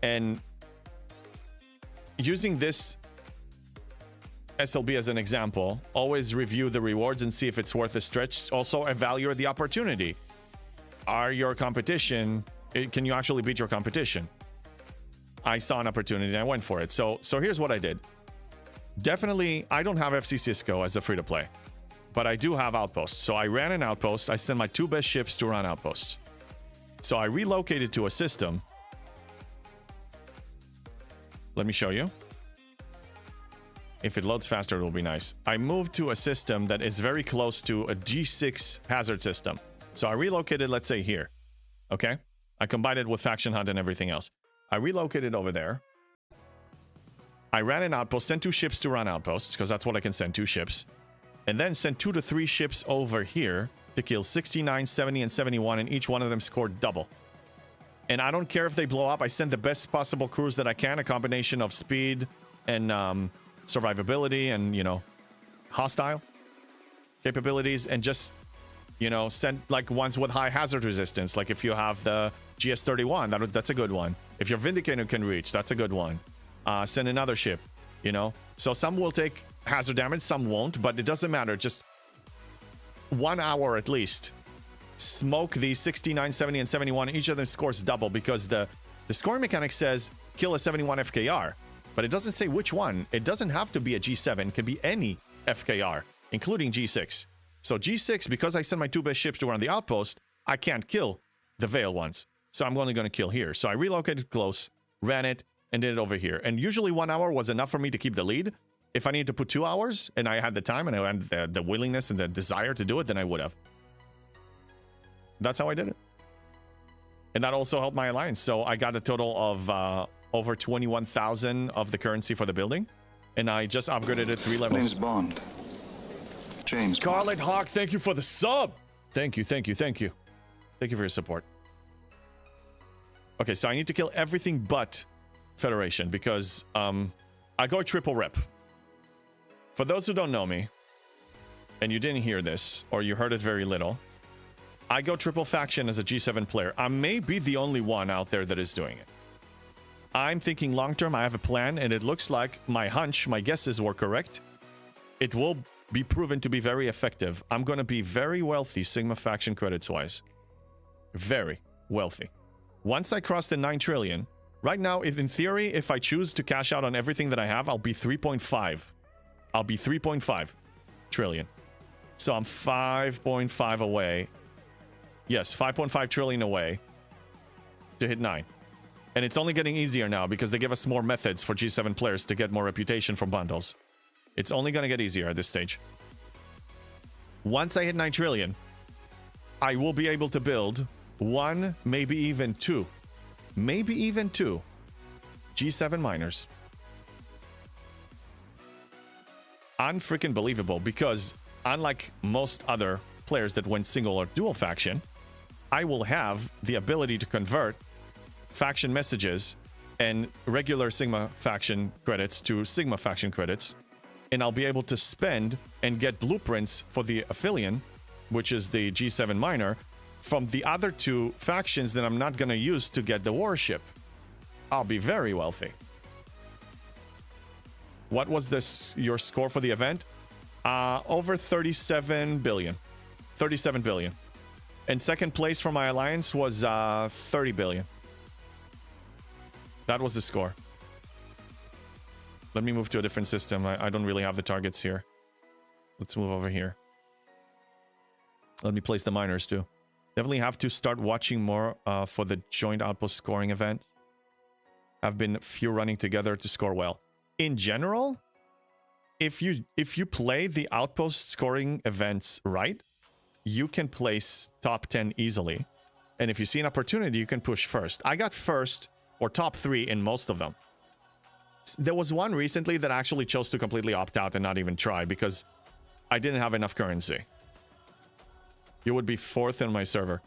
And using this SLB as an example, always review the rewards and see if it's worth a stretch. Also evaluate the opportunity. Are your competition, can you actually beat your competition? I saw an opportunity and I went for it. So here's what I did. Definitely, I don't have FC Cisco as a free-to-play, but I do have outposts. So I ran an outpost. I sent my 2 best ships to run outposts. So I relocated to a system. Let me show you. If it loads faster, it will be nice. I moved to a system that is very close to a G6 hazard system. So I relocated, let's say here. Okay? I combined it with Faction Hunt and everything else. I relocated over there. I ran an outpost, sent 2 ships to run outposts, because that's what I can send, 2 ships. And then sent 2 to 3 ships over here to kill 69, 70, and 71, and each one of them scored double. And I don't care if they blow up. I send the best possible crews that I can, a combination of speed and survivability and, you know, hostile capabilities, and just, you know, send like ones with high hazard resistance. Like if you have the GS-31, that's a good one. If your Vindicator can reach, that's a good one. Send another ship, you know. So some will take hazard damage, some won't, but it doesn't matter. Just 1 hour at least. Smoke the 69, 70, and 71. Each of them scores double because the scoring mechanic says kill a 71 FKR, but it doesn't say which one. It doesn't have to be a G7. It can be any FKR, including G6. So G6, because I sent my 2 best ships to run the outpost, I can't kill the Veil ones. So I'm only going to kill here. So I relocated close, ran it, and did it over here. And usually 1 hour was enough for me to keep the lead. If I needed to put 2 hours, and I had the time, and I had the willingness and the desire to do it, then I would have. That's how I did it. And that also helped my alliance. So I got a total of over 21,000 of the currency for the building. And I just upgraded it 3 levels. James Bond. James Scarlet Hawk, thank you for the sub. Thank you, thank you, thank you. Thank you for your support. Okay, so I need to kill everything but Federation because I go triple rep. For those who don't know me, and you didn't hear this, or you heard it very little, I go triple faction as a G7 player. I may be the only one out there that is doing it. I'm thinking long term. I have a plan, and it looks like my hunch, my guesses were correct. It will be proven to be very effective. I'm going to be very wealthy, Sigma faction credits wise. Very wealthy. Once I cross the 9 trillion, right now, if in theory, if I choose to cash out on everything that I have, I'll be 3.5. I'll be 3.5 trillion. So I'm 5.5 away. Yes, 5.5 trillion away to hit 9. And it's only getting easier now because they give us more methods for G7 players to get more reputation from bundles. It's only going to get easier at this stage. Once I hit 9 trillion, I will be able to build 1, maybe even 2. Maybe even 2 G7 miners. Unfreaking believable, because unlike most other players that win single or dual faction, I will have the ability to convert faction messages and regular Sigma faction credits to Sigma faction credits, and I'll be able to spend and get blueprints for the Aphelion, which is the G7 miner, from the other 2 factions that I'm not going to use to get the warship. I'll be very wealthy. What was your score for the event? Over 37 billion. 37 billion. And second place for my alliance was 30 billion. That was the score. Let me move to a different system. I don't really have the targets here. Let's move over here. Let me place the miners too. Definitely have to start watching more for the joint outpost scoring event. Have been few running together to score well. In general, if you play the outpost scoring events right, you can place top 10 easily. And if you see an opportunity, you can push first. I got first or top 3 in most of them. There was one recently that actually chose to completely opt out and not even try because I didn't have enough currency. You would be 4th in my server.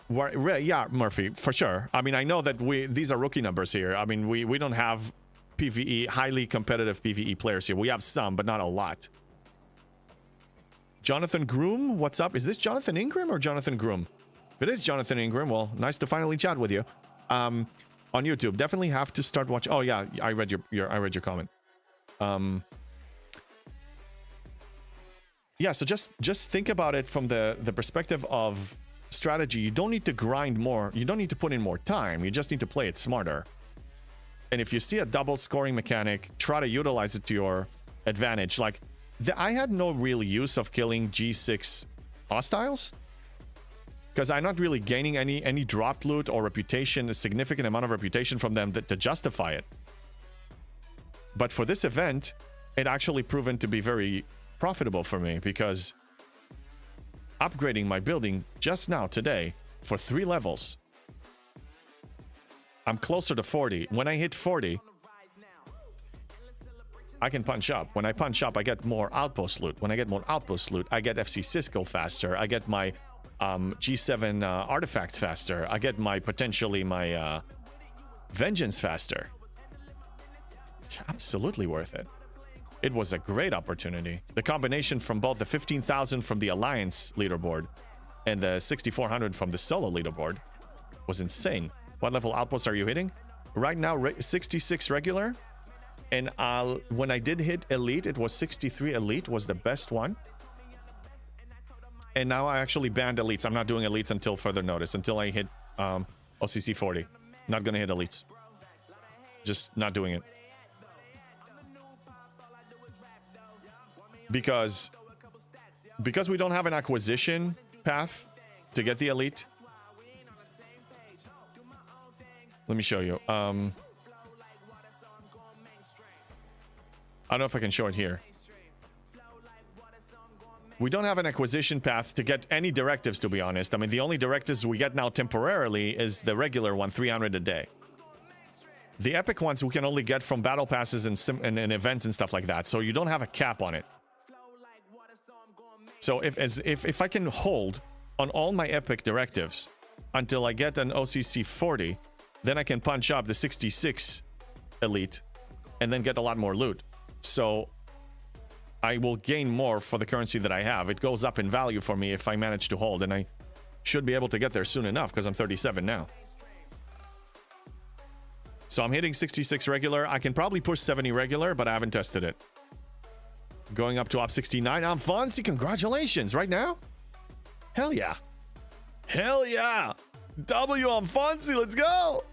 Yeah, Murphy, for sure. I mean, I know that these are rookie numbers here. I mean, we don't have PvE, highly competitive PvE players here. We have some, but not a lot. Jonathan Groom, what's up? Is this Jonathan Ingram or Jonathan Groom? If it is Jonathan Ingram, well, nice to finally chat with you. On YouTube, definitely have to start watching. Oh yeah, I read your comment. Yeah, so just think about it from the perspective of strategy. You don't need to grind more. You don't need to put in more time. You just need to play it smarter. And if you see a double scoring mechanic, try to utilize it to your advantage. Like, I had no real use of killing G6 hostiles because I'm not really gaining any dropped loot or reputation, a significant amount of reputation from them to justify it. But for this event, it actually proven to be very profitable for me because upgrading my building just now today for 3 levels, I'm closer to 40. When I hit 40, I can punch up. When I punch up, I get more outpost loot. When I get more outpost loot, I get FC Cisco faster. I get my G7 artifacts faster. I get potentially my vengeance faster. It's absolutely worth it. It was a great opportunity. The combination from both the 15,000 from the Alliance leaderboard and the 6,400 from the solo leaderboard was insane. What level outposts are you hitting? Right now, 66 regular. And when I did hit Elite, it was 63 Elite was the best one. And now I actually banned Elites. I'm not doing Elites until further notice, until I hit OCC 40. Not going to hit Elites. Just not doing it. Because we don't have an acquisition path to get the elite. Let me show you. I don't know if I can show it here. We don't have an acquisition path to get any directives, to be honest. I mean, the only directives we get now temporarily is the regular one, 300 a day. The epic ones we can only get from battle passes and events and stuff like that. So you don't have a cap on it. So if I can hold on all my epic directives until I get an OCC 40, then I can punch up the 66 elite and then get a lot more loot. So I will gain more for the currency that I have. It goes up in value for me if I manage to hold, and I should be able to get there soon enough because I'm 37 now. So I'm hitting 66 regular. I can probably push 70 regular, but I haven't tested it. Going up to op 69. I'm Fonzie. Congratulations. Right now? Hell yeah. Hell yeah. W on Fonzie. Let's go.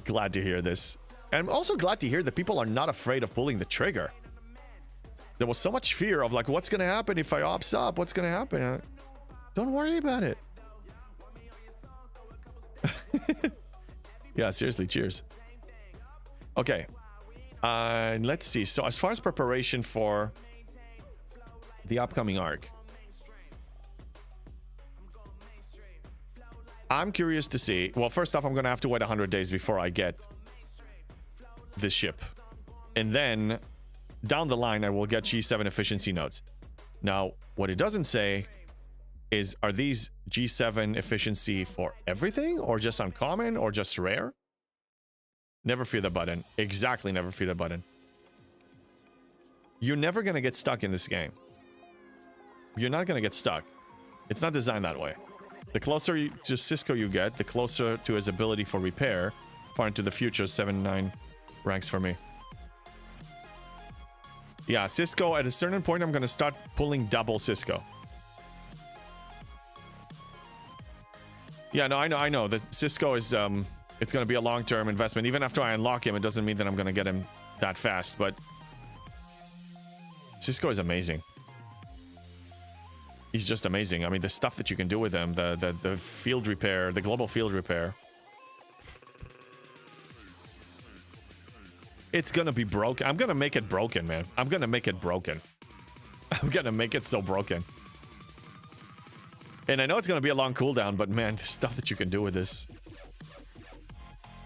Glad to hear this. And I'm also glad to hear that people are not afraid of pulling the trigger. There was so much fear of like, what's going to happen if I ops up? What's going to happen? Don't worry about it. Yeah, seriously. Cheers. Okay. Let's see. So as far as preparation for the upcoming arc, I'm curious to see. Well, first off, I'm going to have to wait 100 days before I get this ship. And then down the line, I will get G7 efficiency nodes. Now, what it doesn't say is, are these G7 efficiency for everything or just uncommon or just rare? Never fear the button. Exactly, never fear the button. You're never going to get stuck in this game. You're not going to get stuck. It's not designed that way. The closer to Cisco you get, the closer to his ability for repair. Far into the future, 7-9 ranks for me. Yeah, Cisco, at a certain point, I'm going to start pulling double Cisco. Yeah, no, I know that Cisco is it's going to be a long-term investment. Even after I unlock him, it doesn't mean that I'm going to get him that fast, but Cisco is amazing. He's just amazing. I mean, the stuff that you can do with him, the field repair, the global field repair. It's going to be broken. I'm going to make it broken, man. I'm going to make it broken. I'm going to make it so broken. And I know it's going to be a long cooldown, but man, the stuff that you can do with this.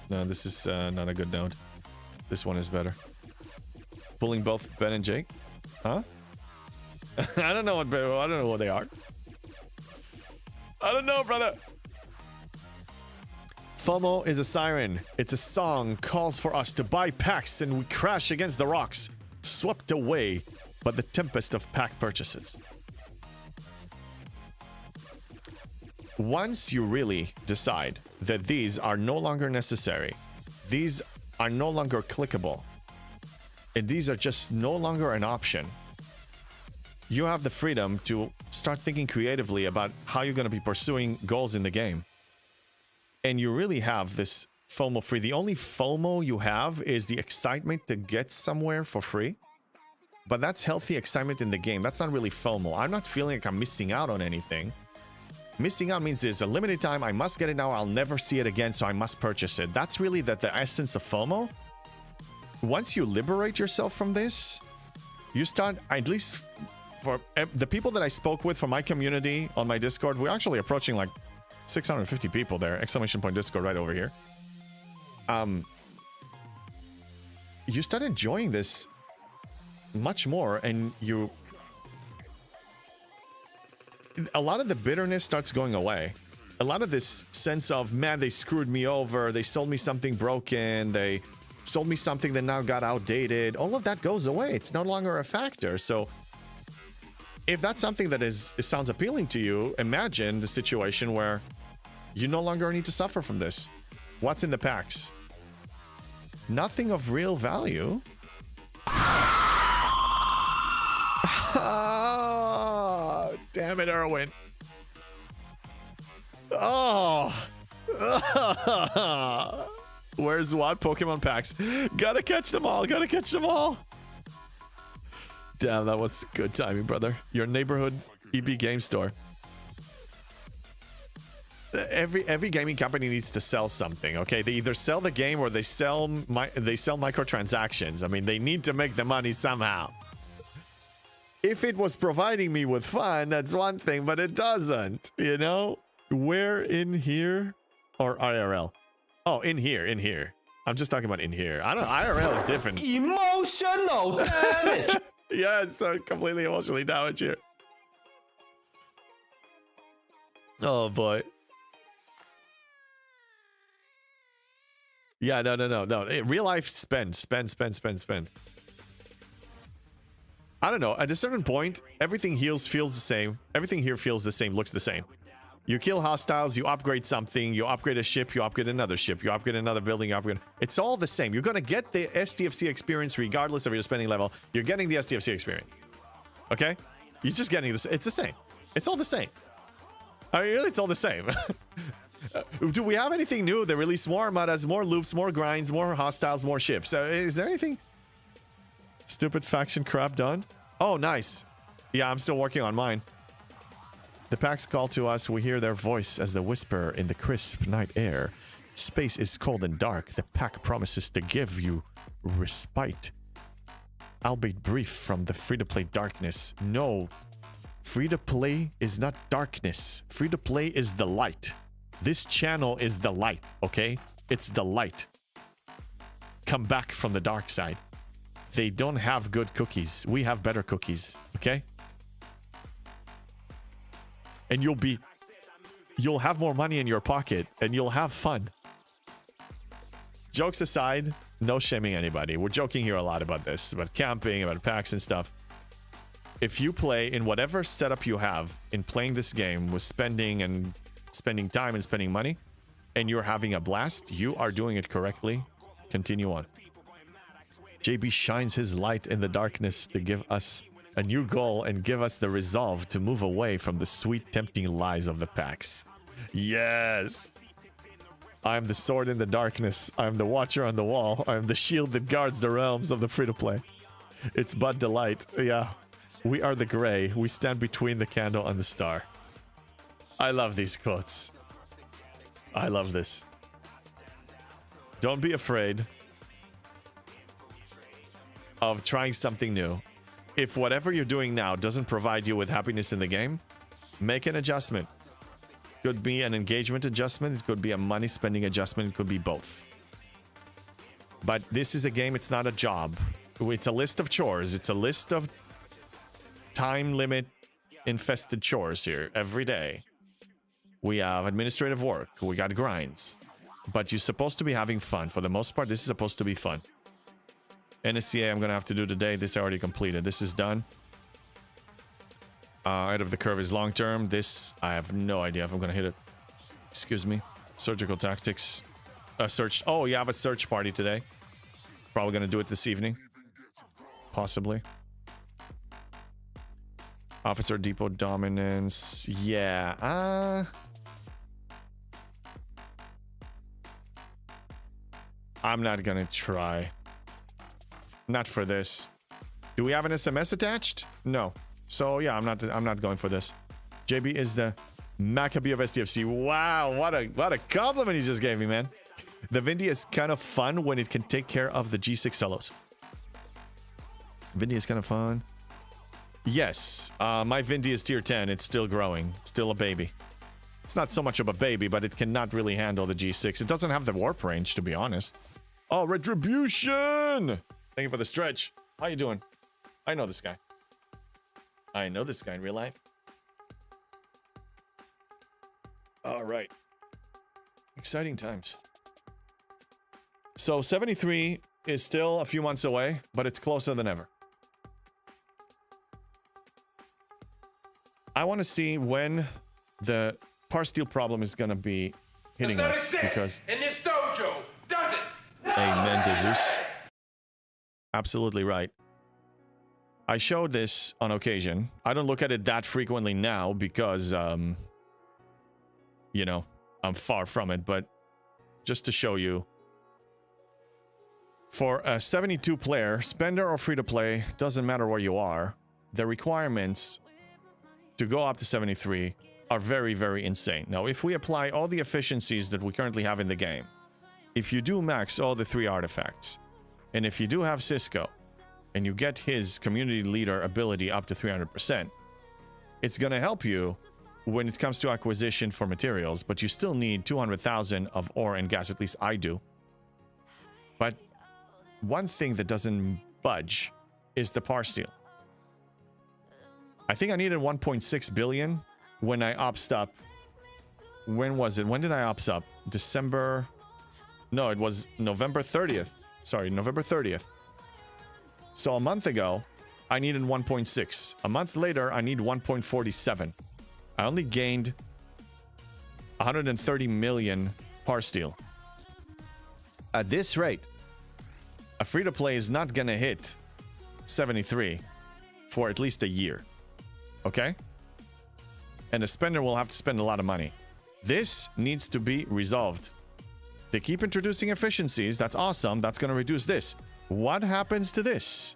No, this is not a good node. This one is better. Pulling both Ben and Jake? Huh? I don't know what they are. I don't know, brother. FOMO is a siren. It's a song, calls for us to buy packs, and we crash against the rocks, swept away by the tempest of pack purchases. Once you really decide that these are no longer necessary, these are no longer clickable, and these are just no longer an option, you have the freedom to start thinking creatively about how you're going to be pursuing goals in the game. And you really have this FOMO free. The only FOMO you have is the excitement to get somewhere for free. But that's healthy excitement in the game. That's not really FOMO. I'm not feeling like I'm missing out on anything. Missing out means there's a limited time. I must get it now. I'll never see it again, so I must purchase it. That's really the essence of FOMO. Once you liberate yourself from this, you start, at least for the people that I spoke with from my community on my Discord, we're actually approaching like 650 people there. Exclamation point Discord right over here. You start enjoying this much more, and a lot of the bitterness starts going away. A lot of this sense of, man, they screwed me over, they sold me something broken, they sold me something that now got outdated, all of that goes away. It's no longer a factor. So if that's something that sounds appealing to you, imagine the situation where you no longer need to suffer from this. What's in the packs? Nothing of real value. Oh, damn it, Erwin. Oh. Where's what? Pokemon packs. Gotta catch them all. Gotta catch them all. Damn, that was good timing, brother. Your neighborhood EB game store. Every gaming company needs to sell something, okay? They either sell the game or they sell microtransactions. I mean, they need to make the money somehow. If it was providing me with fun, that's one thing, but it doesn't, you know? Where in here or IRL? Oh, in here. I'm just talking about in here. I don't. IRL is different. Emotional damage. Yeah, it's completely emotionally damaged here. Oh boy. Yeah, no. Real life spend. I don't know. At a certain point, everything feels the same. Everything here feels the same, looks the same. You kill hostiles, you upgrade something, you upgrade a ship, you upgrade another ship, you upgrade another building, you upgrade... It's all the same. You're going to get the STFC experience regardless of your spending level. You're getting the STFC experience. Okay? You're just getting this. It's the same. It's all the same. I mean, really, it's all the same. Do we have anything new? They release more armadas, more loops, more grinds, more hostiles, more ships. Is there anything stupid faction crap done? Oh, nice. Yeah, I'm still working on mine. The packs call to us. We hear their voice as the whisper in the crisp night air. Space is cold and dark. The pack promises to give you respite, albeit brief, from the free-to-play darkness. No, free-to-play is not darkness. Free-to-play is the light. This channel is the light, okay? It's the light. Come back from the dark side. They don't have good cookies. We have better cookies, okay? And you'll have more money in your pocket, and you'll have fun. Jokes aside, no shaming anybody. We're joking here a lot about this, about camping, about packs and stuff. If you play in whatever setup you have in playing this game with spending time and spending money, and you're having a blast, you are doing it correctly. Continue on. JB shines his light in the darkness to give us a new goal and give us the resolve to move away from the sweet, tempting lies of the packs. Yes. I am the sword in the darkness. I am the watcher on the wall. I am the shield that guards the realms of the free-to-play. It's but delight. Yeah. We are the gray. We stand between the candle and the star. I love these quotes. I love this. Don't be afraid of trying something new. If whatever you're doing now doesn't provide you with happiness in the game, make an adjustment. Could be an engagement adjustment, it could be a money spending adjustment, it could be both. But this is a game, it's not a job. It's a list of chores, it's a list of time limit infested chores here every day. We have administrative work, we got grinds. But you're supposed to be having fun. For the most part, this is supposed to be fun. NSCA I'm gonna have to do today. This I already completed. This is done. Out of the curve is long term. This, I have no idea if I'm gonna hit it. Excuse me. Surgical tactics. Search. Oh, you have a search party today. Probably gonna do it this evening. Possibly. Officer depot dominance. Yeah. I'm not gonna try. Not for this. Do we have an SMS attached? No. So yeah, I'm not going for this. JB is the Maccabee of STFC. Wow, what a compliment you just gave me, man. The Vindy is kind of fun when it can take care of the G6 solos. Vindy is kind of fun. Yes, my Vindy is tier 10. It's still growing. It's still a baby. It's not so much of a baby, but it cannot really handle the G6. It doesn't have the warp range, to be honest. Oh, Retribution! Thank you for the stretch. How you doing? I know this guy. I know this guy in real life. All right. Exciting times. So 73 is still a few months away, but it's closer than ever. I want to see when the par steel problem is going to be hitting us, because in this dojo, does it? Amen to Zeus. Absolutely right. I showed this on occasion. I don't look at it that frequently now because, you know, I'm far from it. But just to show you, for a 72 player, spender or free to play, doesn't matter where you are, the requirements to go up to 73 are very, very insane. Now, if we apply all the efficiencies that we currently have in the game, if you do max all the 3 artifacts, and if you do have Cisco, and you get his community leader ability up to 300%, it's going to help you when it comes to acquisition for materials, but you still need 200,000 of ore and gas, at least I do. But one thing that doesn't budge is the par steel. I think I needed 1.6 billion when I opsed up. When was it? When did I ops up? December? No, it was November 30th. Sorry, November 30th. So a month ago, I needed 1.6. A month later, I need 1.47. I only gained 130 million par steel. At this rate, a free-to-play is not gonna hit 73 for at least a year. Okay? And a spender will have to spend a lot of money. This needs to be resolved. They keep introducing efficiencies. That's awesome. That's going to reduce this. What happens to this?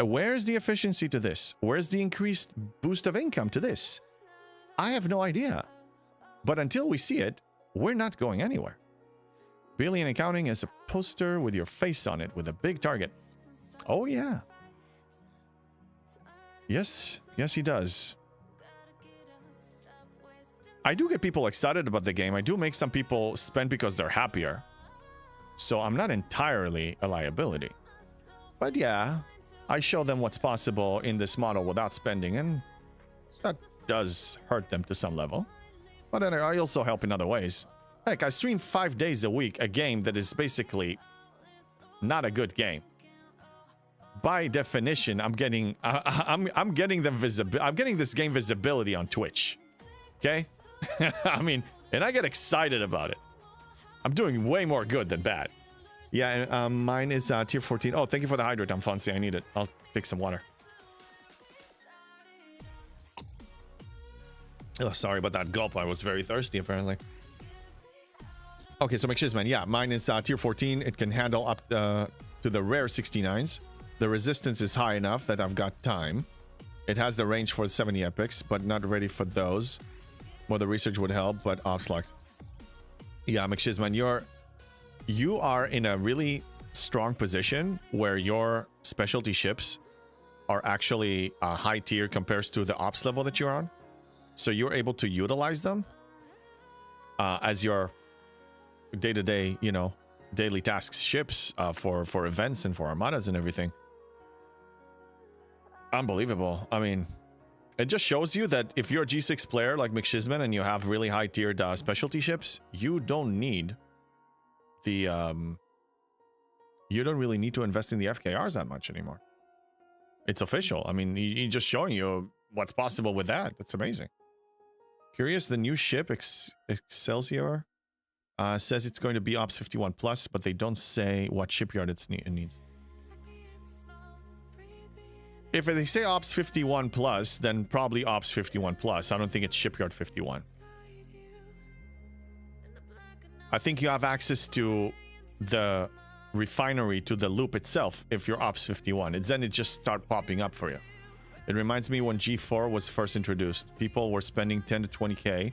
Where's the efficiency to this? Where's the increased boost of income to this? I have no idea. But until we see it, we're not going anywhere. Billion Accounting is a poster with your face on it with a big target. Oh, yeah. Yes. Yes, he does. I do get people excited about the game. I do make some people spend because they're happier. So I'm not entirely a liability. But yeah, I show them what's possible in this model without spending, and that does hurt them to some level. But then I also help in other ways. Heck, I stream 5 days a week a game that is basically not a good game. By definition, I'm getting I'm getting this game visibility on Twitch. Okay? I mean, and I get excited about it. I'm doing way more good than bad. Yeah, mine is tier 14. Oh, thank you for the hydrate, Alfonsi. I need it. I'll take some water. Oh, sorry about that gulp. I was very thirsty, apparently. Okay, so McShizman, yeah, mine is tier 14. It can handle up to the rare 69s. The resistance is high enough that I've got time. It has the range for 70 epics, but not ready for those. More the research would help, but ops locked. Yeah, McShizman, you are in a really strong position where your specialty ships are actually a high tier compared to the ops level that you're on. So you're able to utilize them as your day-to-day, you know, daily tasks ships for events and for armadas and everything. Unbelievable. I mean, it just shows you that if you're a G6 player like McShizman and you have really high tiered specialty ships, you don't need the you don't really need to invest in the FKRs that much anymore. It's official. I mean, he's just showing you what's possible with that. That's amazing. Curious, the new ship Excelsior says it's going to be Ops 51 plus, but they don't say what shipyard it needs. If they say Ops 51 plus, then probably Ops 51 plus. I don't think it's shipyard 51. I think you have access to the refinery, to the loop itself if you're Ops 51. Then it just start popping up for you. It reminds me when G4 was first introduced. People were spending 10 to 20k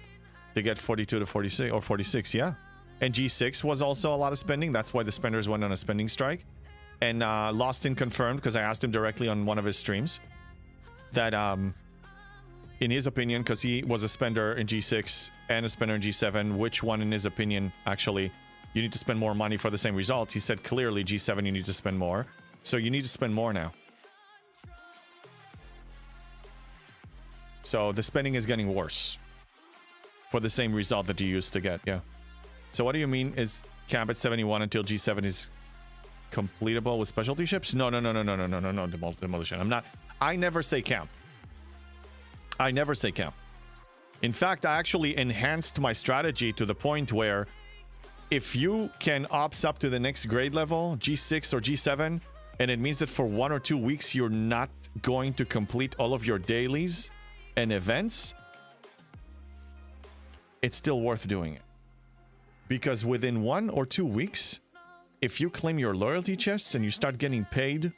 to get 42 to 46 or 46, yeah. And G6 was also a lot of spending. That's why the spenders went on a spending strike. And Lostin confirmed, because I asked him directly on one of his streams, that in his opinion, because he was a spender in G6 and a spender in G7, which one in his opinion actually you need to spend more money for the same result? He said clearly G7 you need to spend more. So you need to spend more now. So the spending is getting worse for the same result that you used to get, yeah. So what do you mean is camp at 71 until G7 is completable with specialty ships? No, demolition. I never say camp. I never say camp. In fact, I actually enhanced my strategy to the point where if you can ops up to the next grade level, G6 or G7, and it means that for 1 or 2 weeks you're not going to complete all of your dailies and events, it's still worth doing it. Because within 1 or 2 weeks, if you claim your loyalty chests and you start getting paid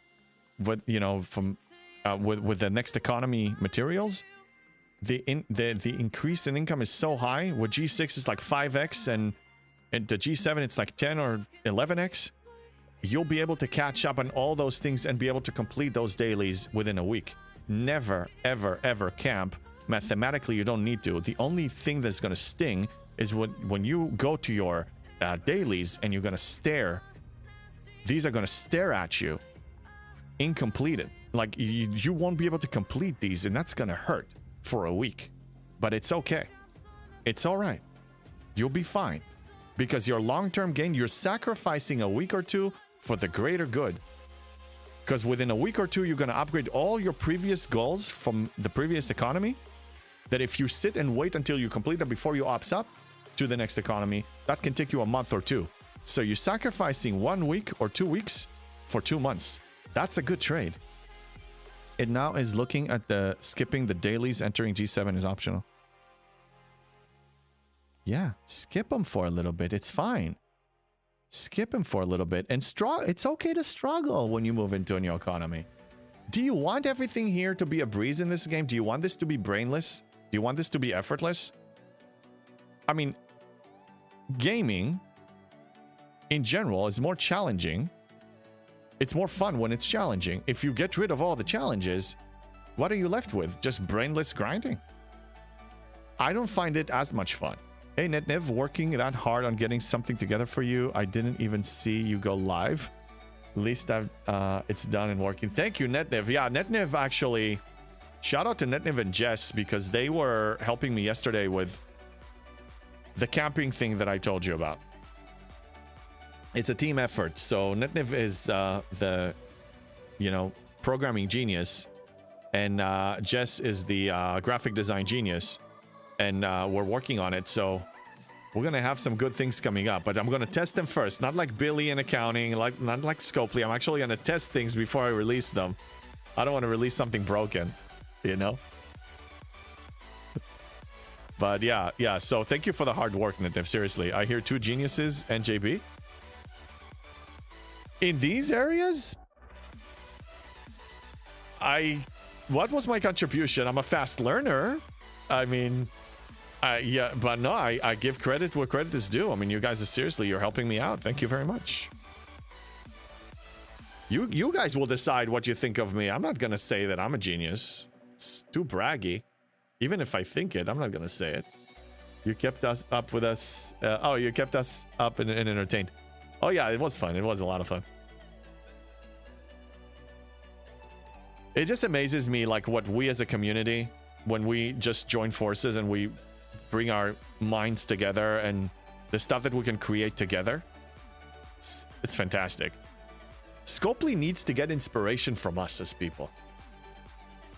with, you know, from with the next economy materials, the increase in income is so high. With G6 is like 5x, and the G7 it's like 10 or 11x. You'll be able to catch up on all those things and be able to complete those dailies within a week. Never, ever, ever camp. Mathematically, you don't need to. The only thing that's going to sting is when you go to your dailies and you're going to stare. These are going to stare at you incompleted. Like you won't be able to complete these, and that's going to hurt for a week. But it's okay. It's all right. You'll be fine. Because your long-term gain, you're sacrificing a week or two for the greater good. Because within a week or two, you're going to upgrade all your previous goals from the previous economy. That if you sit and wait until you complete them before you ops up to the next economy, that can take you a month or two. So you're sacrificing 1 week or 2 weeks for 2 months. That's a good trade. It now is looking at the skipping the dailies. Entering G7 is optional. Yeah, skip them for a little bit. It's fine. Skip them for a little bit. And it's okay to struggle when you move into a new economy. Do you want everything here to be a breeze in this game? Do you want this to be brainless? Do you want this to be effortless? I mean, gaming in general is more challenging. It's more fun when it's challenging. If you get rid of all the challenges, what are you left with? Just brainless grinding? I don't find it as much fun. Hey, Netniv, working that hard on getting something together for you. I didn't even see you go live. At least it's done and working. Thank you, Netniv. Yeah, Netniv actually... Shout out to Netniv and Jess, because they were helping me yesterday with the camping thing that I told you about. It's a team effort. So Netniv is the, programming genius. And Jess is the graphic design genius. And we're working on it, so we're gonna have some good things coming up. But I'm gonna test them first, not like Billy in accounting, not like Scopely. I'm actually gonna test things before I release them. I don't want to release something broken, you know. But yeah. So thank you for the hard work, Nativ. Seriously, I hear 2 geniuses and JB. In these areas, what was my contribution? I'm a fast learner. I mean, yeah, but no, I give credit where credit is due. I mean, you guys are seriously, you're helping me out. Thank you very much. You guys will decide what you think of me. I'm not gonna say that I'm a genius. It's too braggy. Even if I think it, I'm not gonna say it. You kept us up with us. Oh, you kept us up and entertained. Oh yeah, it was fun. It was a lot of fun. It just amazes me, like, what we as a community, when we just join forces and we bring our minds together and the stuff that we can create together. It's fantastic. Scopely needs to get inspiration from us as people.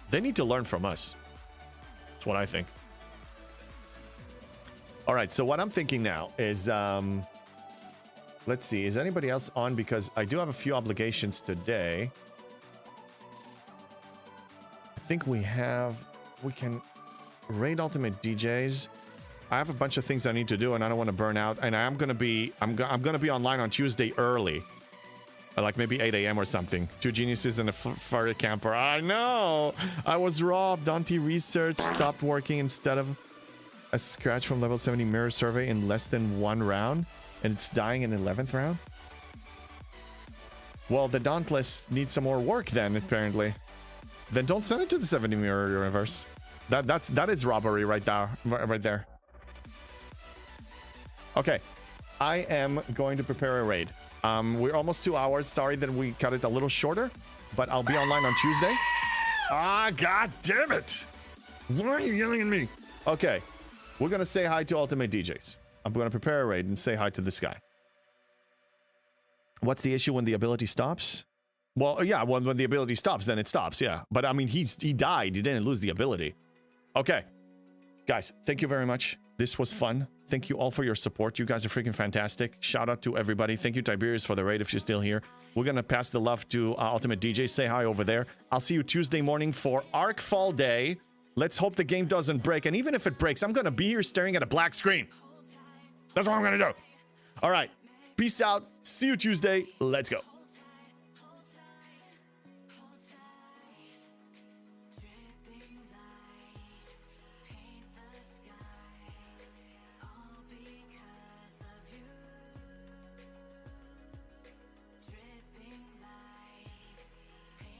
They need to learn from us. That's what I think. All right, so what I'm thinking now is, let's see, is anybody else on? Because I do have a few obligations today. I think we can raid Ultimate DJs. I have a bunch of things I need to do, and I don't want to burn out. And I'm gonna be online on Tuesday early, like maybe 8 a.m. or something. 2 geniuses and a furry camper. I know, I was robbed. Dante Research stopped working instead of a scratch from level 70 mirror survey in less than 1 round, and it's dying in 11th round. Well, the Dauntless needs some more work then, apparently. Then don't send it to the 70 mirror universe. That is robbery right there. Okay, I am going to prepare a raid. We're almost 2 hours. Sorry that we cut it a little shorter, but I'll be online on Tuesday. Ah, god damn it! Why are you yelling at me? Okay, we're gonna say hi to Ultimate DJs. I'm gonna prepare a raid and say hi to this guy. What's the issue when the ability stops? Well, yeah, when the ability stops, then it stops, yeah. But I mean, he died. He didn't lose the ability. Okay. Guys, thank you very much. This was fun. Thank you all for your support. You guys are freaking fantastic. Shout out to everybody. Thank you, Tiberius, for the raid if you're still here. We're going to pass the love to Ultimate DJ. Say hi over there. I'll see you Tuesday morning for Arc Fall Day. Let's hope the game doesn't break. And even if it breaks, I'm going to be here staring at a black screen. That's what I'm going to do. All right. Peace out. See you Tuesday. Let's go.